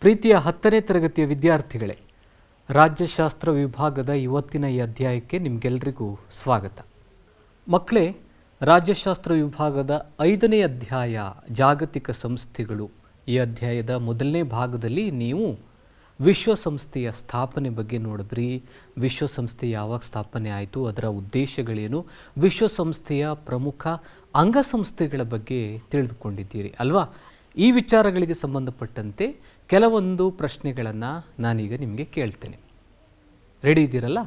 ಪ್ರೀತಿಯ 10ನೇ ತರಗತಿಯ ವಿದ್ಯಾರ್ಥಿಗಳೇ, ರಾಜ್ಯಶಾಸ್ತ್ರ ವಿಭಾಗದ ಇವತ್ತಿನ ಈ ಅಧ್ಯಾಯಕ್ಕೆ ನಿಮಗೆಲ್ಲರಿಗೂ ಸ್ವಾಗತ. ಮಕ್ಕಳೇ, ರಾಜ್ಯಶಾಸ್ತ್ರ ವಿಭಾಗದ 5ನೇ ಅಧ್ಯಾಯ ಜಾಗತಿಕ ಸಂಸ್ಥೆಗಳು. ಈ ಅಧ್ಯಾಯದ ಮೊದಲನೇ ಭಾಗದಲ್ಲಿ ನೀವು ವಿಶ್ವಸಂಸ್ಥೆಯ ಸ್ಥಾಪನೆ ಬಗ್ಗೆ ನೋಡಿದ್ರಿ. ವಿಶ್ವಸಂಸ್ಥೆ ಯಾವಾಗ ಸ್ಥಾಪನೆ ಆಯಿತು, ಅದರ ಉದ್ದೇಶಗಳೇನು, ವಿಶ್ವಸಂಸ್ಥೆಯ ಪ್ರಮುಖ ಅಂಗಸಂಸ್ಥೆಗಳ ಬಗ್ಗೆ ತಿಳಿದುಕೊಂಡಿದ್ದೀರಿ ಅಲ್ವಾ? ಈ ವಿಚಾರಗಳಿಗೆ ಸಂಬಂಧಪಟ್ಟಂತೆ ಕೆಲವೊಂದು ಪ್ರಶ್ನೆಗಳನ್ನು ನಾನೀಗ ನಿಮಗೆ ಕೇಳ್ತೇನೆ. ರೆಡಿ ಇದ್ದೀರಲ್ಲ?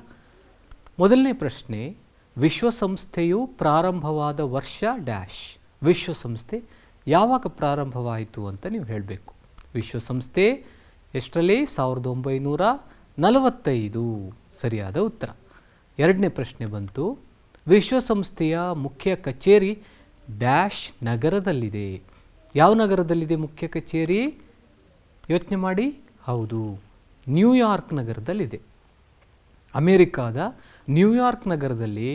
ಮೊದಲನೇ ಪ್ರಶ್ನೆ, ವಿಶ್ವಸಂಸ್ಥೆಯು ಪ್ರಾರಂಭವಾದ ವರ್ಷ ಡ್ಯಾಶ್. ವಿಶ್ವಸಂಸ್ಥೆ ಯಾವಾಗ ಪ್ರಾರಂಭವಾಯಿತು ಅಂತ ನೀವು ಹೇಳಬೇಕು. ವಿಶ್ವಸಂಸ್ಥೆ ಎಷ್ಟರಲ್ಲಿ? 1945 ಸರಿಯಾದ ಉತ್ತರ. ಎರಡನೇ ಪ್ರಶ್ನೆ ಬಂತು, ವಿಶ್ವಸಂಸ್ಥೆಯ ಮುಖ್ಯ ಕಚೇರಿ ಡ್ಯಾಶ್ ನಗರದಲ್ಲಿದೆ. ಯಾವ ನಗರದಲ್ಲಿದೆ ಮುಖ್ಯ ಕಚೇರಿ? ಯೋಚನೆ ಮಾಡಿ. ಹೌದು, ನ್ಯೂಯಾರ್ಕ್ ನಗರದಲ್ಲಿದೆ. ಅಮೇರಿಕಾದ ನ್ಯೂಯಾರ್ಕ್ ನಗರದಲ್ಲಿ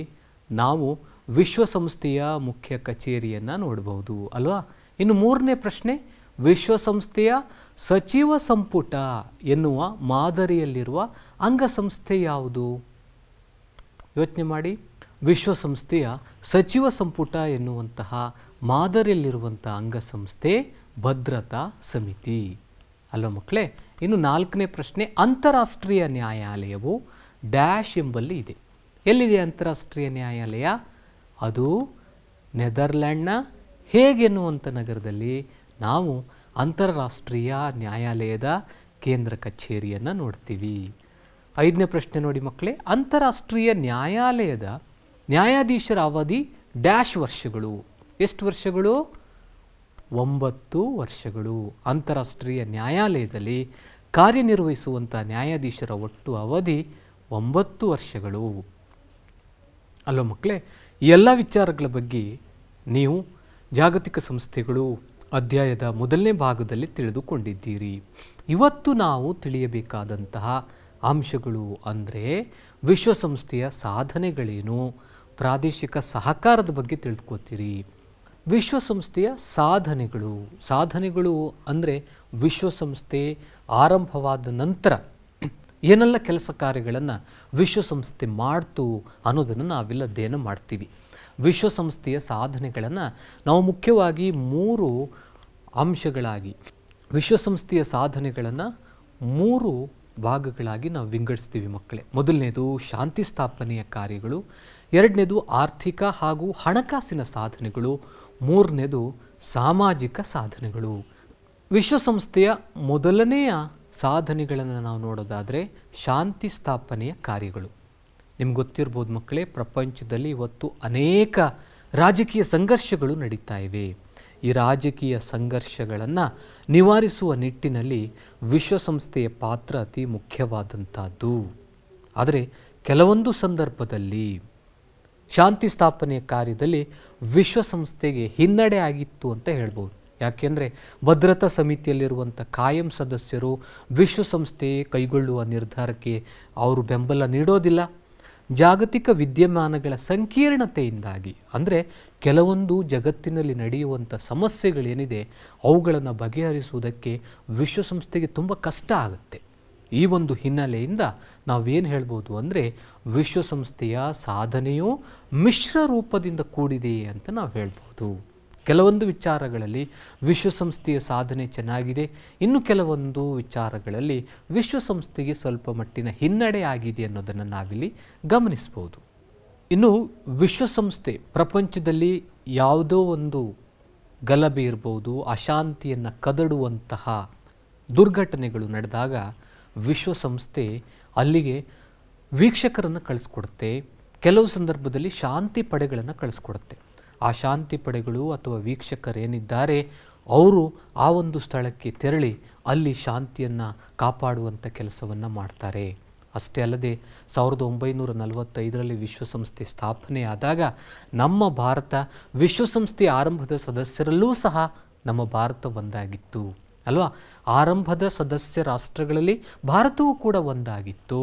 ನಾವು ವಿಶ್ವಸಂಸ್ಥೆಯ ಮುಖ್ಯ ಕಚೇರಿಯನ್ನು ನೋಡಬಹುದು ಅಲ್ವಾ? ಇನ್ನು ಮೂರನೇ ಪ್ರಶ್ನೆ, ವಿಶ್ವಸಂಸ್ಥೆಯ ಸಚಿವ ಸಂಪುಟ ಎನ್ನುವ ಮಾದರಿಯಲ್ಲಿರುವ ಅಂಗಸಂಸ್ಥೆ ಯಾವುದು? ಯೋಚನೆ ಮಾಡಿ. ವಿಶ್ವಸಂಸ್ಥೆಯ ಸಚಿವ ಸಂಪುಟ ಎನ್ನುವಂತಹ ಮಾದರಿಯಲ್ಲಿರುವಂಥ ಅಂಗಸಂಸ್ಥೆ ಭದ್ರತಾ ಸಮಿತಿ ಅಲ್ವಾ ಮಕ್ಕಳೇ? ಇನ್ನು ನಾಲ್ಕನೇ ಪ್ರಶ್ನೆ, ಅಂತಾರಾಷ್ಟ್ರೀಯ ನ್ಯಾಯಾಲಯವು ಡ್ಯಾಶ್ ಎಂಬಲ್ಲಿ ಇದೆ. ಎಲ್ಲಿದೆ ಅಂತಾರಾಷ್ಟ್ರೀಯ ನ್ಯಾಯಾಲಯ? ಅದು ನೆದರ್ಲ್ಯಾಂಡ್ನ ಹೇಗ್ ಎನ್ನುವಂಥ ನಗರದಲ್ಲಿ ನಾವು ಅಂತಾರಾಷ್ಟ್ರೀಯ ನ್ಯಾಯಾಲಯದ ಕೇಂದ್ರ ಕಚೇರಿಯನ್ನು ನೋಡ್ತೀವಿ. ಐದನೇ ಪ್ರಶ್ನೆ ನೋಡಿ ಮಕ್ಕಳೇ, ಅಂತಾರಾಷ್ಟ್ರೀಯ ನ್ಯಾಯಾಲಯದ ನ್ಯಾಯಾಧೀಶರ ಅವಧಿ ಡ್ಯಾಶ್ ವರ್ಷಗಳು. ಎಷ್ಟು ವರ್ಷಗಳು? 9 ವರ್ಷಗಳು. ಅಂತಾರಾಷ್ಟ್ರೀಯ ನ್ಯಾಯಾಲಯದಲ್ಲಿ ಕಾರ್ಯನಿರ್ವಹಿಸುವಂಥ ನ್ಯಾಯಾಧೀಶರ ಒಟ್ಟು ಅವಧಿ 9 ವರ್ಷಗಳು ಅಲ್ವ ಮಕ್ಕಳೇ? ಈ ಎಲ್ಲ ವಿಚಾರಗಳ ಬಗ್ಗೆ ನೀವು ಜಾಗತಿಕ ಸಂಸ್ಥೆಗಳು ಅಧ್ಯಾಯದ ಮೊದಲನೇ ಭಾಗದಲ್ಲಿ ತಿಳಿದುಕೊಂಡಿದ್ದೀರಿ. ಇವತ್ತು ನಾವು ತಿಳಿಯಬೇಕಾದಂತಹ ಅಂಶಗಳು ಅಂದರೆ ವಿಶ್ವಸಂಸ್ಥೆಯ ಸಾಧನೆಗಳೇನು, ಪ್ರಾದೇಶಿಕ ಸಹಕಾರದ ಬಗ್ಗೆ ತಿಳಿದುಕೋತೀರಿ. ವಿಶ್ವಸಂಸ್ಥೆಯ ಸಾಧನೆಗಳು ಅಂದರೆ ವಿಶ್ವಸಂಸ್ಥೆ ಆರಂಭವಾದ ನಂತರ ಏನೆಲ್ಲ ಕೆಲಸ ಕಾರ್ಯಗಳನ್ನು ವಿಶ್ವಸಂಸ್ಥೆ ಮಾಡ್ತು ಅನ್ನೋದನ್ನು ನಾವೆಲ್ಲ ಅಧ್ಯಯನ ಮಾಡ್ತೀವಿ. ವಿಶ್ವಸಂಸ್ಥೆಯ ಸಾಧನೆಗಳನ್ನು ನಾವು ಮುಖ್ಯವಾಗಿ 3 ಅಂಶಗಳಾಗಿ, ವಿಶ್ವಸಂಸ್ಥೆಯ ಸಾಧನೆಗಳನ್ನು 3 ಭಾಗಗಳಾಗಿ ನಾವು ವಿಂಗಡಿಸ್ತೀವಿ ಮಕ್ಕಳೇ. ಮೊದಲನೇದು ಶಾಂತಿ ಸ್ಥಾಪನೆಯ ಕಾರ್ಯಗಳು, ಎರಡನೇದು ಆರ್ಥಿಕ ಹಾಗೂ ಹಣಕಾಸಿನ ಸಾಧನೆಗಳು, ಮೂರನೇದು ಸಾಮಾಜಿಕ ಸಾಧನೆಗಳು. ವಿಶ್ವಸಂಸ್ಥೆಯ ಮೊದಲನೆಯ ಸಾಧನೆಗಳನ್ನು ನಾವು ನೋಡೋದಾದರೆ ಶಾಂತಿ ಸ್ಥಾಪನೆಯ ಕಾರ್ಯಗಳು. ನಿಮ್ಗೆ ಗೊತ್ತಿರ್ಬೋದು ಮಕ್ಕಳೇ, ಪ್ರಪಂಚದಲ್ಲಿ ಇವತ್ತು ಅನೇಕ ರಾಜಕೀಯ ಸಂಘರ್ಷಗಳು ನಡೀತಾ ಇವೆ. ಈ ರಾಜಕೀಯ ಸಂಘರ್ಷಗಳನ್ನು ನಿವಾರಿಸುವ ನಿಟ್ಟಿನಲ್ಲಿ ವಿಶ್ವಸಂಸ್ಥೆಯ ಪಾತ್ರ ಅತಿ ಮುಖ್ಯವಾದಂಥದ್ದು. ಆದರೆ ಕೆಲವೊಂದು ಸಂದರ್ಭದಲ್ಲಿ ಶಾಂತಿ ಸ್ಥಾಪನೆಯ ಕಾರ್ಯದಲ್ಲಿ ವಿಶ್ವಸಂಸ್ಥೆಗೆ ಹಿನ್ನಡೆ ಆಗಿತ್ತು ಅಂತ ಹೇಳ್ಬೋದು. ಯಾಕೆಂದರೆ ಭದ್ರತಾ ಸಮಿತಿಯಲ್ಲಿರುವಂಥ ಕಾಯಂ ಸದಸ್ಯರು ವಿಶ್ವಸಂಸ್ಥೆ ಕೈಗೊಳ್ಳುವ ನಿರ್ಧಾರಕ್ಕೆ ಅವರು ಬೆಂಬಲ ನೀಡೋದಿಲ್ಲ. ಜಾಗತಿಕ ವಿದ್ಯಮಾನಗಳ ಸಂಕೀರ್ಣತೆಯಿಂದಾಗಿ, ಅಂದರೆ ಕೆಲವೊಂದು ಜಗತ್ತಿನಲ್ಲಿ ನಡೆಯುವಂಥ ಸಮಸ್ಯೆಗಳೇನಿದೆ ಅವುಗಳನ್ನು ಬಗೆಹರಿಸುವುದಕ್ಕೆ ವಿಶ್ವಸಂಸ್ಥೆಗೆ ತುಂಬ ಕಷ್ಟ ಆಗುತ್ತೆ. ಈ ಒಂದು ಹಿನ್ನೆಲೆಯಿಂದ ನಾವೇನು ಹೇಳ್ಬೋದು ಅಂದರೆ ವಿಶ್ವಸಂಸ್ಥೆಯ ಸಾಧನೆಯು ಮಿಶ್ರ ರೂಪದಿಂದ ಕೂಡಿದೆ ಅಂತ ನಾವು ಹೇಳ್ಬೋದು. ಕೆಲವೊಂದು ವಿಚಾರಗಳಲ್ಲಿ ವಿಶ್ವಸಂಸ್ಥೆಯ ಸಾಧನೆ ಚೆನ್ನಾಗಿದೆ, ಇನ್ನು ಕೆಲವೊಂದು ವಿಚಾರಗಳಲ್ಲಿ ವಿಶ್ವಸಂಸ್ಥೆಗೆ ಸ್ವಲ್ಪ ಮಟ್ಟಿನ ಹಿನ್ನಡೆ ಆಗಿದೆ ಅನ್ನೋದನ್ನು ನಾವಿಲ್ಲಿ ಗಮನಿಸ್ಬೋದು. ಇನ್ನು ವಿಶ್ವಸಂಸ್ಥೆ ಪ್ರಪಂಚದಲ್ಲಿ ಯಾವುದೋ ಒಂದು ಗಲಭೆ ಇರ್ಬೋದು, ಅಶಾಂತಿಯನ್ನು ಕದಡುವಂತಹ ದುರ್ಘಟನೆಗಳು ನಡೆದಾಗ ವಿಶ್ವಸಂಸ್ಥೆ ಅಲ್ಲಿಗೆ ವೀಕ್ಷಕರನ್ನು ಕಳಿಸ್ಕೊಡುತ್ತೆ. ಕೆಲವು ಸಂದರ್ಭದಲ್ಲಿ ಶಾಂತಿ ಪಡೆಗಳನ್ನು ಕಳಿಸ್ಕೊಡುತ್ತೆ. ಆ ಶಾಂತಿ ಪಡೆಗಳು ಅಥವಾ ವೀಕ್ಷಕರೇನಿದ್ದಾರೆ ಅವರು ಆ ಒಂದು ಸ್ಥಳಕ್ಕೆ ತೆರಳಿ ಅಲ್ಲಿ ಶಾಂತಿಯನ್ನು ಕಾಪಾಡುವಂಥ ಕೆಲಸವನ್ನು ಮಾಡ್ತಾರೆ. ಅಷ್ಟೇ ಅಲ್ಲದೆ 1945ರಲ್ಲಿ ವಿಶ್ವಸಂಸ್ಥೆ ಸ್ಥಾಪನೆ ಆದಾಗ ನಮ್ಮ ಭಾರತ ವಿಶ್ವಸಂಸ್ಥೆಯ ಆರಂಭದ ಸದಸ್ಯರಲ್ಲೂ ಸಹ ನಮ್ಮ ಭಾರತ ಒಂದಾಗಿತ್ತು ಅಲ್ವಾ? ಆರಂಭದ ಸದಸ್ಯ ರಾಷ್ಟ್ರಗಳಲ್ಲಿ ಭಾರತವೂ ಕೂಡ ಒಂದಾಗಿತ್ತು.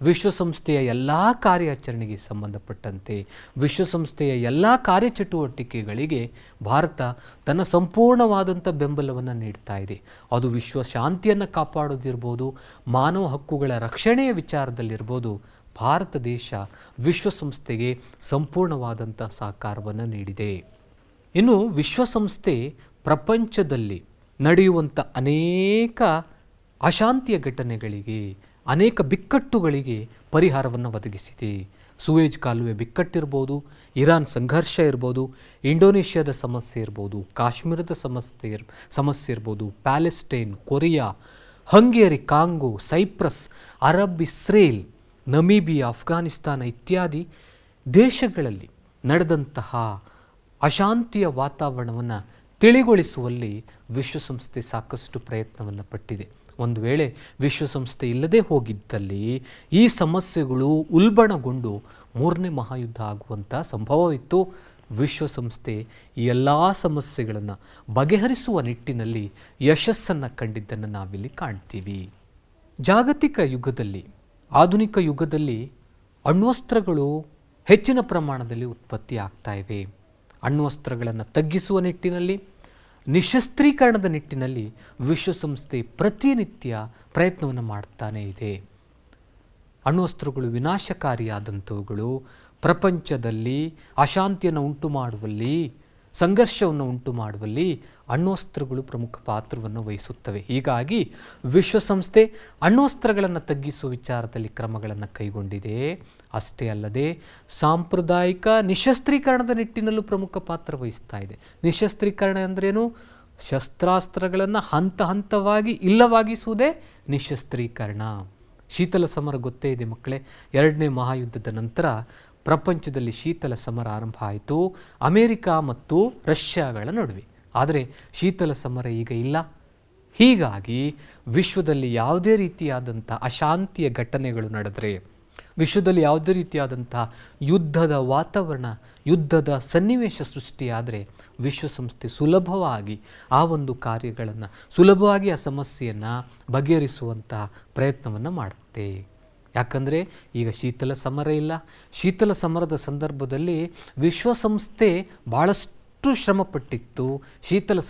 ವಿಶ್ವಸಂಸ್ಥೆಯ ಎಲ್ಲ ಕಾರ್ಯಾಚರಣೆಗೆ ಸಂಬಂಧಪಟ್ಟಂತೆ, ವಿಶ್ವಸಂಸ್ಥೆಯ ಎಲ್ಲ ಕಾರ್ಯಚಟುವಟಿಕೆಗಳಿಗೆ ಭಾರತ ತನ್ನ ಸಂಪೂರ್ಣವಾದಂಥ ಬೆಂಬಲವನ್ನು ನೀಡ್ತಾ ಇದೆ. ಅದು ವಿಶ್ವ ಶಾಂತಿಯನ್ನು ಕಾಪಾಡೋದಿರ್ಬೋದು, ಮಾನವ ಹಕ್ಕುಗಳ ರಕ್ಷಣೆಯ ವಿಚಾರದಲ್ಲಿರ್ಬೋದು, ಭಾರತ ದೇಶ ವಿಶ್ವಸಂಸ್ಥೆಗೆ ಸಂಪೂರ್ಣವಾದಂಥ ಸಹಕಾರವನ್ನು ನೀಡಿದೆ. ಇನ್ನು ವಿಶ್ವಸಂಸ್ಥೆ ಪ್ರಪಂಚದಲ್ಲಿ ನಡೆಯುವಂಥ ಅನೇಕ ಅಶಾಂತಿಯ ಘಟನೆಗಳಿಗೆ, ಅನೇಕ ಬಿಕ್ಕಟ್ಟುಗಳಿಗೆ ಪರಿಹಾರವನ್ನು ಒದಗಿಸಿದೆ. ಸೂಯೆಜ್ ಕಾಲುವೆ ಬಿಕ್ಕಟ್ಟಿರ್ಬೋದು, ಇರಾನ್ ಸಂಘರ್ಷ ಇರ್ಬೋದು, ಇಂಡೋನೇಷ್ಯಾದ ಸಮಸ್ಯೆ ಇರ್ಬೋದು, ಕಾಶ್ಮೀರದ ಸಮಸ್ಯೆ ಇರ್ಬೋದು, Palestine, Korea, Hungary, Congo, Cyprus, Arab Israel, Namibia, Afghanistan ಇತ್ಯಾದಿ ದೇಶಗಳಲ್ಲಿ ನಡೆದಂತಹ ಅಶಾಂತಿಯ ವಾತಾವರಣವನ್ನು ತಿಳಿಗೊಳಿಸುವಲ್ಲಿ ವಿಶ್ವಸಂಸ್ಥೆ ಸಾಕಷ್ಟು ಪ್ರಯತ್ನವನ್ನು ಪಟ್ಟಿದೆ. ಒಂದು ವೇಳೆ ವಿಶ್ವಸಂಸ್ಥೆ ಇಲ್ಲದೆ ಹೋಗಿದ್ದಲ್ಲಿ ಈ ಸಮಸ್ಯೆಗಳು ಉಲ್ಬಣಗೊಂಡು ಮೂರನೇ ಮಹಾಯುದ್ಧ ಆಗುವಂಥ ಸಂಭವವಿತ್ತು. ವಿಶ್ವಸಂಸ್ಥೆ ಈ ಎಲ್ಲ ಸಮಸ್ಯೆಗಳನ್ನು ಬಗೆಹರಿಸುವ ನಿಟ್ಟಿನಲ್ಲಿ ಯಶಸ್ಸನ್ನು ಕಂಡಿದ್ದನ್ನು ನಾವಿಲ್ಲಿ ಕಾಣ್ತೀವಿ. ಜಾಗತಿಕ ಯುಗದಲ್ಲಿ, ಆಧುನಿಕ ಯುಗದಲ್ಲಿ ಅಣ್ವಸ್ತ್ರಗಳು ಹೆಚ್ಚಿನ ಪ್ರಮಾಣದಲ್ಲಿ ಉತ್ಪತ್ತಿ ಆಗ್ತಾ ಇವೆ. ಅಣ್ವಸ್ತ್ರಗಳನ್ನು ತಗ್ಗಿಸುವ ನಿಟ್ಟಿನಲ್ಲಿ, ನಿಶಸ್ತ್ರೀಕರಣದ ನಿಟ್ಟಿನಲ್ಲಿ ವಿಶ್ವಸಂಸ್ಥೆ ಪ್ರತಿನಿತ್ಯ ಪ್ರಯತ್ನವನ್ನು ಮಾಡ್ತಾನೇ ಇದೆ. ಅಣ್ವಸ್ತ್ರಗಳು ವಿನಾಶಕಾರಿಯಾದಂಥವುಗಳು. ಪ್ರಪಂಚದಲ್ಲಿ ಅಶಾಂತಿಯನ್ನು ಉಂಟು ಮಾಡುವಲ್ಲಿ, ಸಂಘರ್ಷವನ್ನು ಉಂಟು ಮಾಡುವಲ್ಲಿ ಅಣ್ವಸ್ತ್ರಗಳು ಪ್ರಮುಖ ಪಾತ್ರವನ್ನು ವಹಿಸುತ್ತವೆ. ಹೀಗಾಗಿ ವಿಶ್ವಸಂಸ್ಥೆ ಅಣ್ವಸ್ತ್ರಗಳನ್ನು ತಗ್ಗಿಸುವ ವಿಚಾರದಲ್ಲಿ ಕ್ರಮಗಳನ್ನು ಕೈಗೊಂಡಿದೆ. ಅಷ್ಟೇ ಅಲ್ಲದೆ ಸಾಂಪ್ರದಾಯಿಕ ನಿಶಸ್ತ್ರೀಕರಣದ ನಿಟ್ಟಿನಲ್ಲೂ ಪ್ರಮುಖ ಪಾತ್ರ ವಹಿಸ್ತಾ ಇದೆ. ನಿಶಸ್ತ್ರೀಕರಣ ಅಂದ್ರೇನು? ಶಸ್ತ್ರಾಸ್ತ್ರಗಳನ್ನು ಹಂತ ಹಂತವಾಗಿ ಇಲ್ಲವಾಗಿಸುವುದೇ ನಿಶಸ್ತ್ರೀಕರಣ. ಶೀತಲ ಸಮರ ಗೊತ್ತೇ ಇದೆ ಮಕ್ಕಳೇ. ಎರಡನೇ ಮಹಾಯುದ್ಧದ ನಂತರ ಪ್ರಪಂಚದಲ್ಲಿ ಶೀತಲ ಸಮರ ಆರಂಭ ಆಯಿತು ಅಮೇರಿಕ ಮತ್ತು ರಷ್ಯಾಗಳ ನಡುವೆ. ಆದರೆ ಶೀತಲ ಸಮರ ಈಗ ಇಲ್ಲ. ಹೀಗಾಗಿ ವಿಶ್ವದಲ್ಲಿ ಯಾವುದೇ ರೀತಿಯಾದಂಥ ಅಶಾಂತಿಯ ಘಟನೆಗಳು ನಡೆದರೆ, ವಿಶ್ವದಲ್ಲಿ ಯಾವುದೇ ರೀತಿಯಾದಂಥ ಯುದ್ಧದ ವಾತಾವರಣ, ಯುದ್ಧದ ಸನ್ನಿವೇಶ ಸೃಷ್ಟಿಯಾದರೆ ವಿಶ್ವಸಂಸ್ಥೆ ಸುಲಭವಾಗಿ ಆ ಒಂದು ಕಾರ್ಯಗಳನ್ನು, ಸುಲಭವಾಗಿ ಆ ಸಮಸ್ಯೆಯನ್ನು ಬಗೆಹರಿಸುವಂಥ ಪ್ರಯತ್ನವನ್ನು ಮಾಡುತ್ತೆ. ಯಾಕಂದರೆ ಈಗ ಶೀತಲ ಸಮರ ಇಲ್ಲ. ಶೀತಲ ಸಮರದ ಸಂದರ್ಭದಲ್ಲಿ ವಿಶ್ವಸಂಸ್ಥೆ ಭಾಳಷ್ಟು ಶ್ರಮಪಟ್ಟಿತ್ತು ಶೀತಲ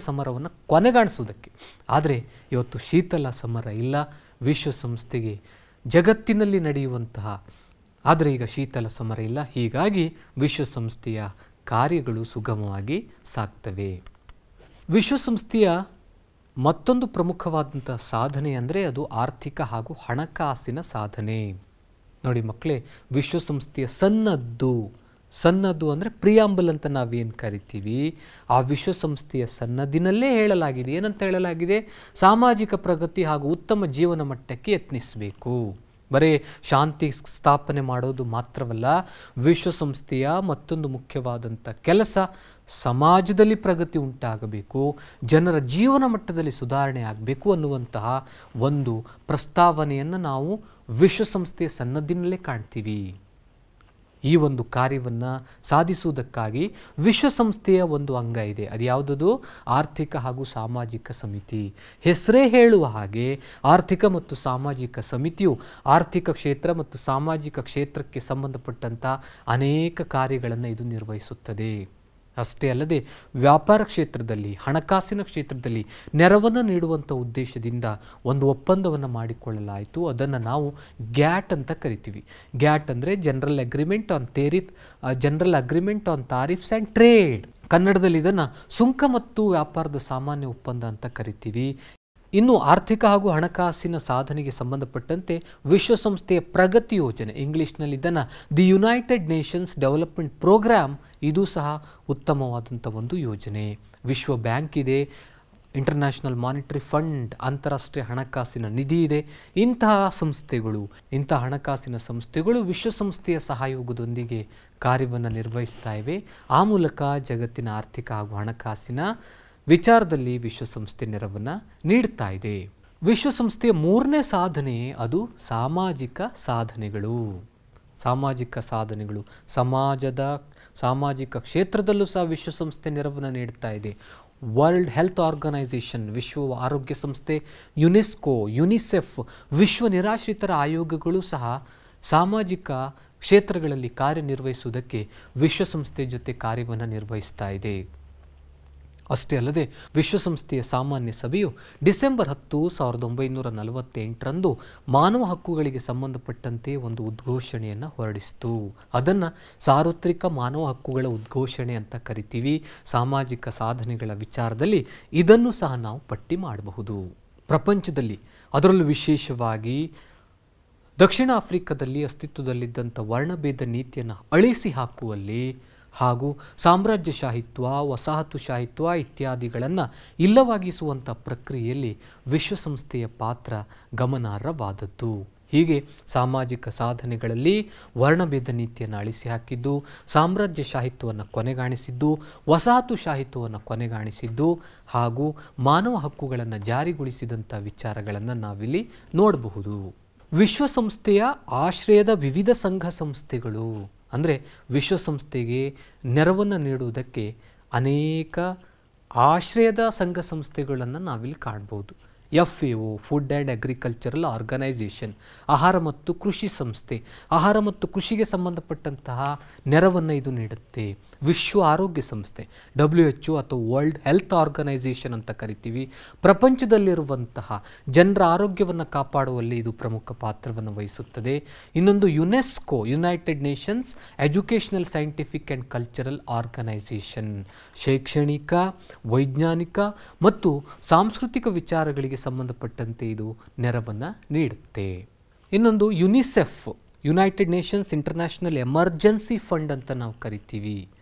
ಸಮರವನ್ನು ಕೊನೆಗಾಣಿಸುವುದಕ್ಕೆ. ಆದರೆ ಇವತ್ತು ಶೀತಲ ಸಮರ ಇಲ್ಲ ವಿಶ್ವಸಂಸ್ಥೆಗೆ, ಜಗತ್ತಿನಲ್ಲಿ ನಡೆಯುವಂತಹ. ಆದರೆ ಈಗ ಶೀತಲ ಸಮರ ಇಲ್ಲ. ಹೀಗಾಗಿ ವಿಶ್ವಸಂಸ್ಥೆಯ ಕಾರ್ಯಗಳು ಸುಗಮವಾಗಿ ಸಾಗ್ತವೆ. ವಿಶ್ವಸಂಸ್ಥೆಯ ಮತ್ತೊಂದು ಪ್ರಮುಖವಾದಂಥ ಸಾಧನೆ ಅಂದರೆ ಅದು ಆರ್ಥಿಕ ಹಾಗೂ ಹಣಕಾಸಿನ ಸಾಧನೆ. ನೋಡಿ ಮಕ್ಕಳೇ, ವಿಶ್ವಸಂಸ್ಥೆಯ ಸನ್ನದ್ದು ಅಂದರೆ ಪ್ರಿಯಾಂಬಲ್ ಅಂತ ನಾವೇನು ಕರಿತೀವಿ, ಆ ವಿಶ್ವಸಂಸ್ಥೆಯ ಸನ್ನದಿನಲ್ಲೇ ಹೇಳಲಾಗಿದೆ. ಏನಂತ ಹೇಳಲಾಗಿದೆ? ಸಾಮಾಜಿಕ ಪ್ರಗತಿ ಹಾಗೂ ಉತ್ತಮ ಜೀವನ ಮಟ್ಟಕ್ಕೆ ಯತ್ನಿಸಬೇಕು. ಬರೀ ಶಾಂತಿ ಸ್ಥಾಪನೆ ಮಾಡೋದು ಮಾತ್ರವಲ್ಲ, ವಿಶ್ವಸಂಸ್ಥೆಯ ಮತ್ತೊಂದು ಮುಖ್ಯವಾದಂಥ ಕೆಲಸ ಸಮಾಜದಲ್ಲಿ ಪ್ರಗತಿ ಉಂಟಾಗಬೇಕು, ಜನರ ಜೀವನ ಮಟ್ಟದಲ್ಲಿ ಸುಧಾರಣೆ ಆಗಬೇಕು ಅನ್ನುವಂತಹ ಒಂದು ಪ್ರಸ್ತಾವನೆಯನ್ನು ನಾವು ವಿಶ್ವಸಂಸ್ಥೆಯ ಸನ್ನದಿನಲ್ಲೇ ಕಾಣ್ತೀವಿ. ಈ ಒಂದು ಕಾರ್ಯವನ್ನು ಸಾಧಿಸುವುದಕ್ಕಾಗಿ ವಿಶ್ವಸಂಸ್ಥೆಯ ಒಂದು ಅಂಗ ಇದೆ. ಅದು ಯಾವುದದು? ಆರ್ಥಿಕ ಹಾಗೂ ಸಾಮಾಜಿಕ ಸಮಿತಿ. ಹೆಸರೇ ಹೇಳುವ ಹಾಗೆ ಆರ್ಥಿಕ ಮತ್ತು ಸಾಮಾಜಿಕ ಸಮಿತಿಯು ಆರ್ಥಿಕ ಕ್ಷೇತ್ರ ಮತ್ತು ಸಾಮಾಜಿಕ ಕ್ಷೇತ್ರಕ್ಕೆ ಸಂಬಂಧಪಟ್ಟಂಥ ಅನೇಕ ಕಾರ್ಯಗಳನ್ನು ಇದು ನಿರ್ವಹಿಸುತ್ತದೆ. ಅಷ್ಟೇ ಅಲ್ಲದೆ ವ್ಯಾಪಾರ ಕ್ಷೇತ್ರದಲ್ಲಿ, ಹಣಕಾಸಿನ ಕ್ಷೇತ್ರದಲ್ಲಿ ನೆರವನ್ನು ನೀಡುವಂಥ ಉದ್ದೇಶದಿಂದ ಒಂದು ಒಪ್ಪಂದವನ್ನು ಮಾಡಿಕೊಳ್ಳಲಾಯಿತು. ಅದನ್ನು ನಾವು ಗ್ಯಾಟ್ ಅಂತ ಕರಿತೀವಿ. ಗ್ಯಾಟ್ ಅಂದರೆ general agreement on tariffs and trade. ಕನ್ನಡದಲ್ಲಿ ಇದನ್ನು ಸುಂಕ ಮತ್ತು ವ್ಯಾಪಾರದ ಸಾಮಾನ್ಯ ಒಪ್ಪಂದ ಅಂತ ಕರಿತೀವಿ. ಇನ್ನು ಆರ್ಥಿಕ ಹಾಗೂ ಹಣಕಾಸಿನ ಸಾಧನೆಗೆ ಸಂಬಂಧಪಟ್ಟಂತೆ ವಿಶ್ವಸಂಸ್ಥೆಯ ಪ್ರಗತಿ ಯೋಜನೆ, ಇಂಗ್ಲೀಷ್ನಲ್ಲಿ ಇದನ್ನು the United Nations Development Programme, ಇದು ಸಹ ಉತ್ತಮವಾದಂಥ ಒಂದು ಯೋಜನೆ. ವಿಶ್ವ ಬ್ಯಾಂಕ್ ಇದೆ, ಇಂಟರ್ನ್ಯಾಷನಲ್ ಮಾನಿಟರಿ ಫಂಡ್, ಅಂತಾರಾಷ್ಟ್ರೀಯ ಹಣಕಾಸಿನ ನಿಧಿ ಇದೆ. ಇಂತಹ ಹಣಕಾಸಿನ ಸಂಸ್ಥೆಗಳು ವಿಶ್ವಸಂಸ್ಥೆಯ ಸಹಯೋಗದೊಂದಿಗೆ ಕಾರ್ಯವನ್ನು ನಿರ್ವಹಿಸ್ತಾ ಇವೆ. ಆ ಮೂಲಕ ಜಗತ್ತಿನ ಆರ್ಥಿಕ ಹಾಗೂ ಹಣಕಾಸಿನ ವಿಚಾರದಲ್ಲಿ ವಿಶ್ವಸಂಸ್ಥೆ ನೆರವನ್ನು ನೀಡ್ತಾ ಇದೆ. ವಿಶ್ವಸಂಸ್ಥೆಯ ಮೂರನೇ ಸಾಧನೆ ಅದು ಸಾಮಾಜಿಕ ಸಾಧನೆಗಳು. ಸಾಮಾಜಿಕ ಕ್ಷೇತ್ರದಲ್ಲೂ ಸಹ ವಿಶ್ವಸಂಸ್ಥೆ ನೆರವನ್ನು ನೀಡ್ತಾ ಇದೆ. ವರ್ಲ್ಡ್ ಹೆಲ್ತ್ ಆರ್ಗನೈಸೇಷನ್ ವಿಶ್ವ ಆರೋಗ್ಯ ಸಂಸ್ಥೆ, ಯುನೆಸ್ಕೋ, ಯುನಿಸೆಫ್, ವಿಶ್ವ ನಿರಾಶ್ರಿತರ ಆಯೋಗಗಳು ಸಹ ಸಾಮಾಜಿಕ ಕ್ಷೇತ್ರಗಳಲ್ಲಿ ಕಾರ್ಯನಿರ್ವಹಿಸುವುದಕ್ಕೆ ವಿಶ್ವಸಂಸ್ಥೆ ಜೊತೆ ಕಾರ್ಯವನ್ನು ನಿರ್ವಹಿಸ್ತಾ ಇದೆ. ಅಷ್ಟೇ ಅಲ್ಲದೆ ವಿಶ್ವಸಂಸ್ಥೆಯ ಸಾಮಾನ್ಯ ಸಭೆಯು ಡಿಸೆಂಬರ್ 10, 1948ರಂದು ಮಾನವ ಹಕ್ಕುಗಳಿಗೆ ಸಂಬಂಧಪಟ್ಟಂತೆ ಒಂದು ಉದ್ಘೋಷಣೆಯನ್ನು ಹೊರಡಿಸಿತು. ಅದನ್ನು ಸಾರ್ವತ್ರಿಕ ಮಾನವ ಹಕ್ಕುಗಳ ಉದ್ಘೋಷಣೆ ಅಂತ ಕರಿತೀವಿ. ಸಾಮಾಜಿಕ ಸಾಧನೆಗಳ ವಿಚಾರದಲ್ಲಿ ಇದನ್ನು ಸಹ ನಾವು ಪಟ್ಟಿ ಮಾಡಬಹುದು. ಪ್ರಪಂಚದಲ್ಲಿ ಅದರಲ್ಲೂ ವಿಶೇಷವಾಗಿ ದಕ್ಷಿಣ ಆಫ್ರಿಕಾದಲ್ಲಿ ಅಸ್ತಿತ್ವದಲ್ಲಿದ್ದಂಥ ವರ್ಣಭೇದ ನೀತಿಯನ್ನು ಅಳಿಸಿ ಹಾಕುವಲ್ಲಿ ಹಾಗೂ ಸಾಮ್ರಾಜ್ಯಶಾಹಿತ್ವ, ವಸಾಹತುಶಾಹಿತ್ವ ಇತ್ಯಾದಿಗಳನ್ನು ಇಲ್ಲವಾಗಿಸುವಂಥ ಪ್ರಕ್ರಿಯೆಯಲ್ಲಿ ವಿಶ್ವಸಂಸ್ಥೆಯ ಪಾತ್ರ ಗಮನಾರ್ಹವಾದದ್ದು. ಹೀಗೆ ಸಾಮಾಜಿಕ ಸಾಧನೆಗಳಲ್ಲಿ ವರ್ಣಭೇದ ನೀತಿಯನ್ನು ಅಳಿಸಿ ಹಾಕಿದ್ದು, ಸಾಮ್ರಾಜ್ಯಶಾಹಿತ್ವವನ್ನು ಕೊನೆಗಾಣಿಸಿದ್ದು, ವಸಾಹತುಶಾಹಿತ್ವವನ್ನು ಕೊನೆಗಾಣಿಸಿದ್ದು ಹಾಗೂ ಮಾನವ ಹಕ್ಕುಗಳನ್ನು ಜಾರಿಗೊಳಿಸಿದಂಥ ವಿಚಾರಗಳನ್ನು ನಾವಿಲ್ಲಿ ನೋಡಬಹುದು. ವಿಶ್ವಸಂಸ್ಥೆಯ ಆಶ್ರಯದ ವಿವಿಧ ಸಂಘ ಸಂಸ್ಥೆಗಳು ಅಂದರೆ ವಿಶ್ವಸಂಸ್ಥೆಗೆ ನೆರವನ್ನು ನೀಡುವುದಕ್ಕೆ ಅನೇಕ ಆಶ್ರಯದ ಸಂಘ ಸಂಸ್ಥೆಗಳನ್ನು ನಾವಿಲ್ಲಿ ಕಾಣ್ಬೋದು. FAO food and agricultural organisation, ಆಹಾರ ಮತ್ತು ಕೃಷಿ ಸಂಸ್ಥೆ, ಆಹಾರ ಮತ್ತು ಕೃಷಿಗೆ ಸಂಬಂಧಪಟ್ಟಂತಹ ನೆರವನ್ನು ಇದು ನೀಡುತ್ತೆ. ವಿಶ್ವ ಆರೋಗ್ಯ ಸಂಸ್ಥೆ WHO ಅಥವಾ ವರ್ಲ್ಡ್ ಹೆಲ್ತ್ ಆರ್ಗನೈಸೇಷನ್ ಅಂತ ಕರಿತೀವಿ. ಪ್ರಪಂಚದಲ್ಲಿರುವಂತಹ ಜನರ ಆರೋಗ್ಯವನ್ನು ಕಾಪಾಡುವಲ್ಲಿ ಇದು ಪ್ರಮುಖ ಪಾತ್ರವನ್ನು ವಹಿಸುತ್ತದೆ. ಇನ್ನೊಂದು UNESCO, United Nations Educational Scientific and Cultural Organisation, ಶೈಕ್ಷಣಿಕ, ವೈಜ್ಞಾನಿಕ ಮತ್ತು ಸಾಂಸ್ಕೃತಿಕ ವಿಚಾರಗಳಿಗೆ ಸಂಬಂಧಪಟ್ಟಂತೆ ಇದು ನೆರವನ್ನು ನೀಡುತ್ತೆ. ಇನ್ನೊಂದು UNICEF, United Nations international emergency fund ಅಂತ ನಾವು ಕರಿತೀವಿ.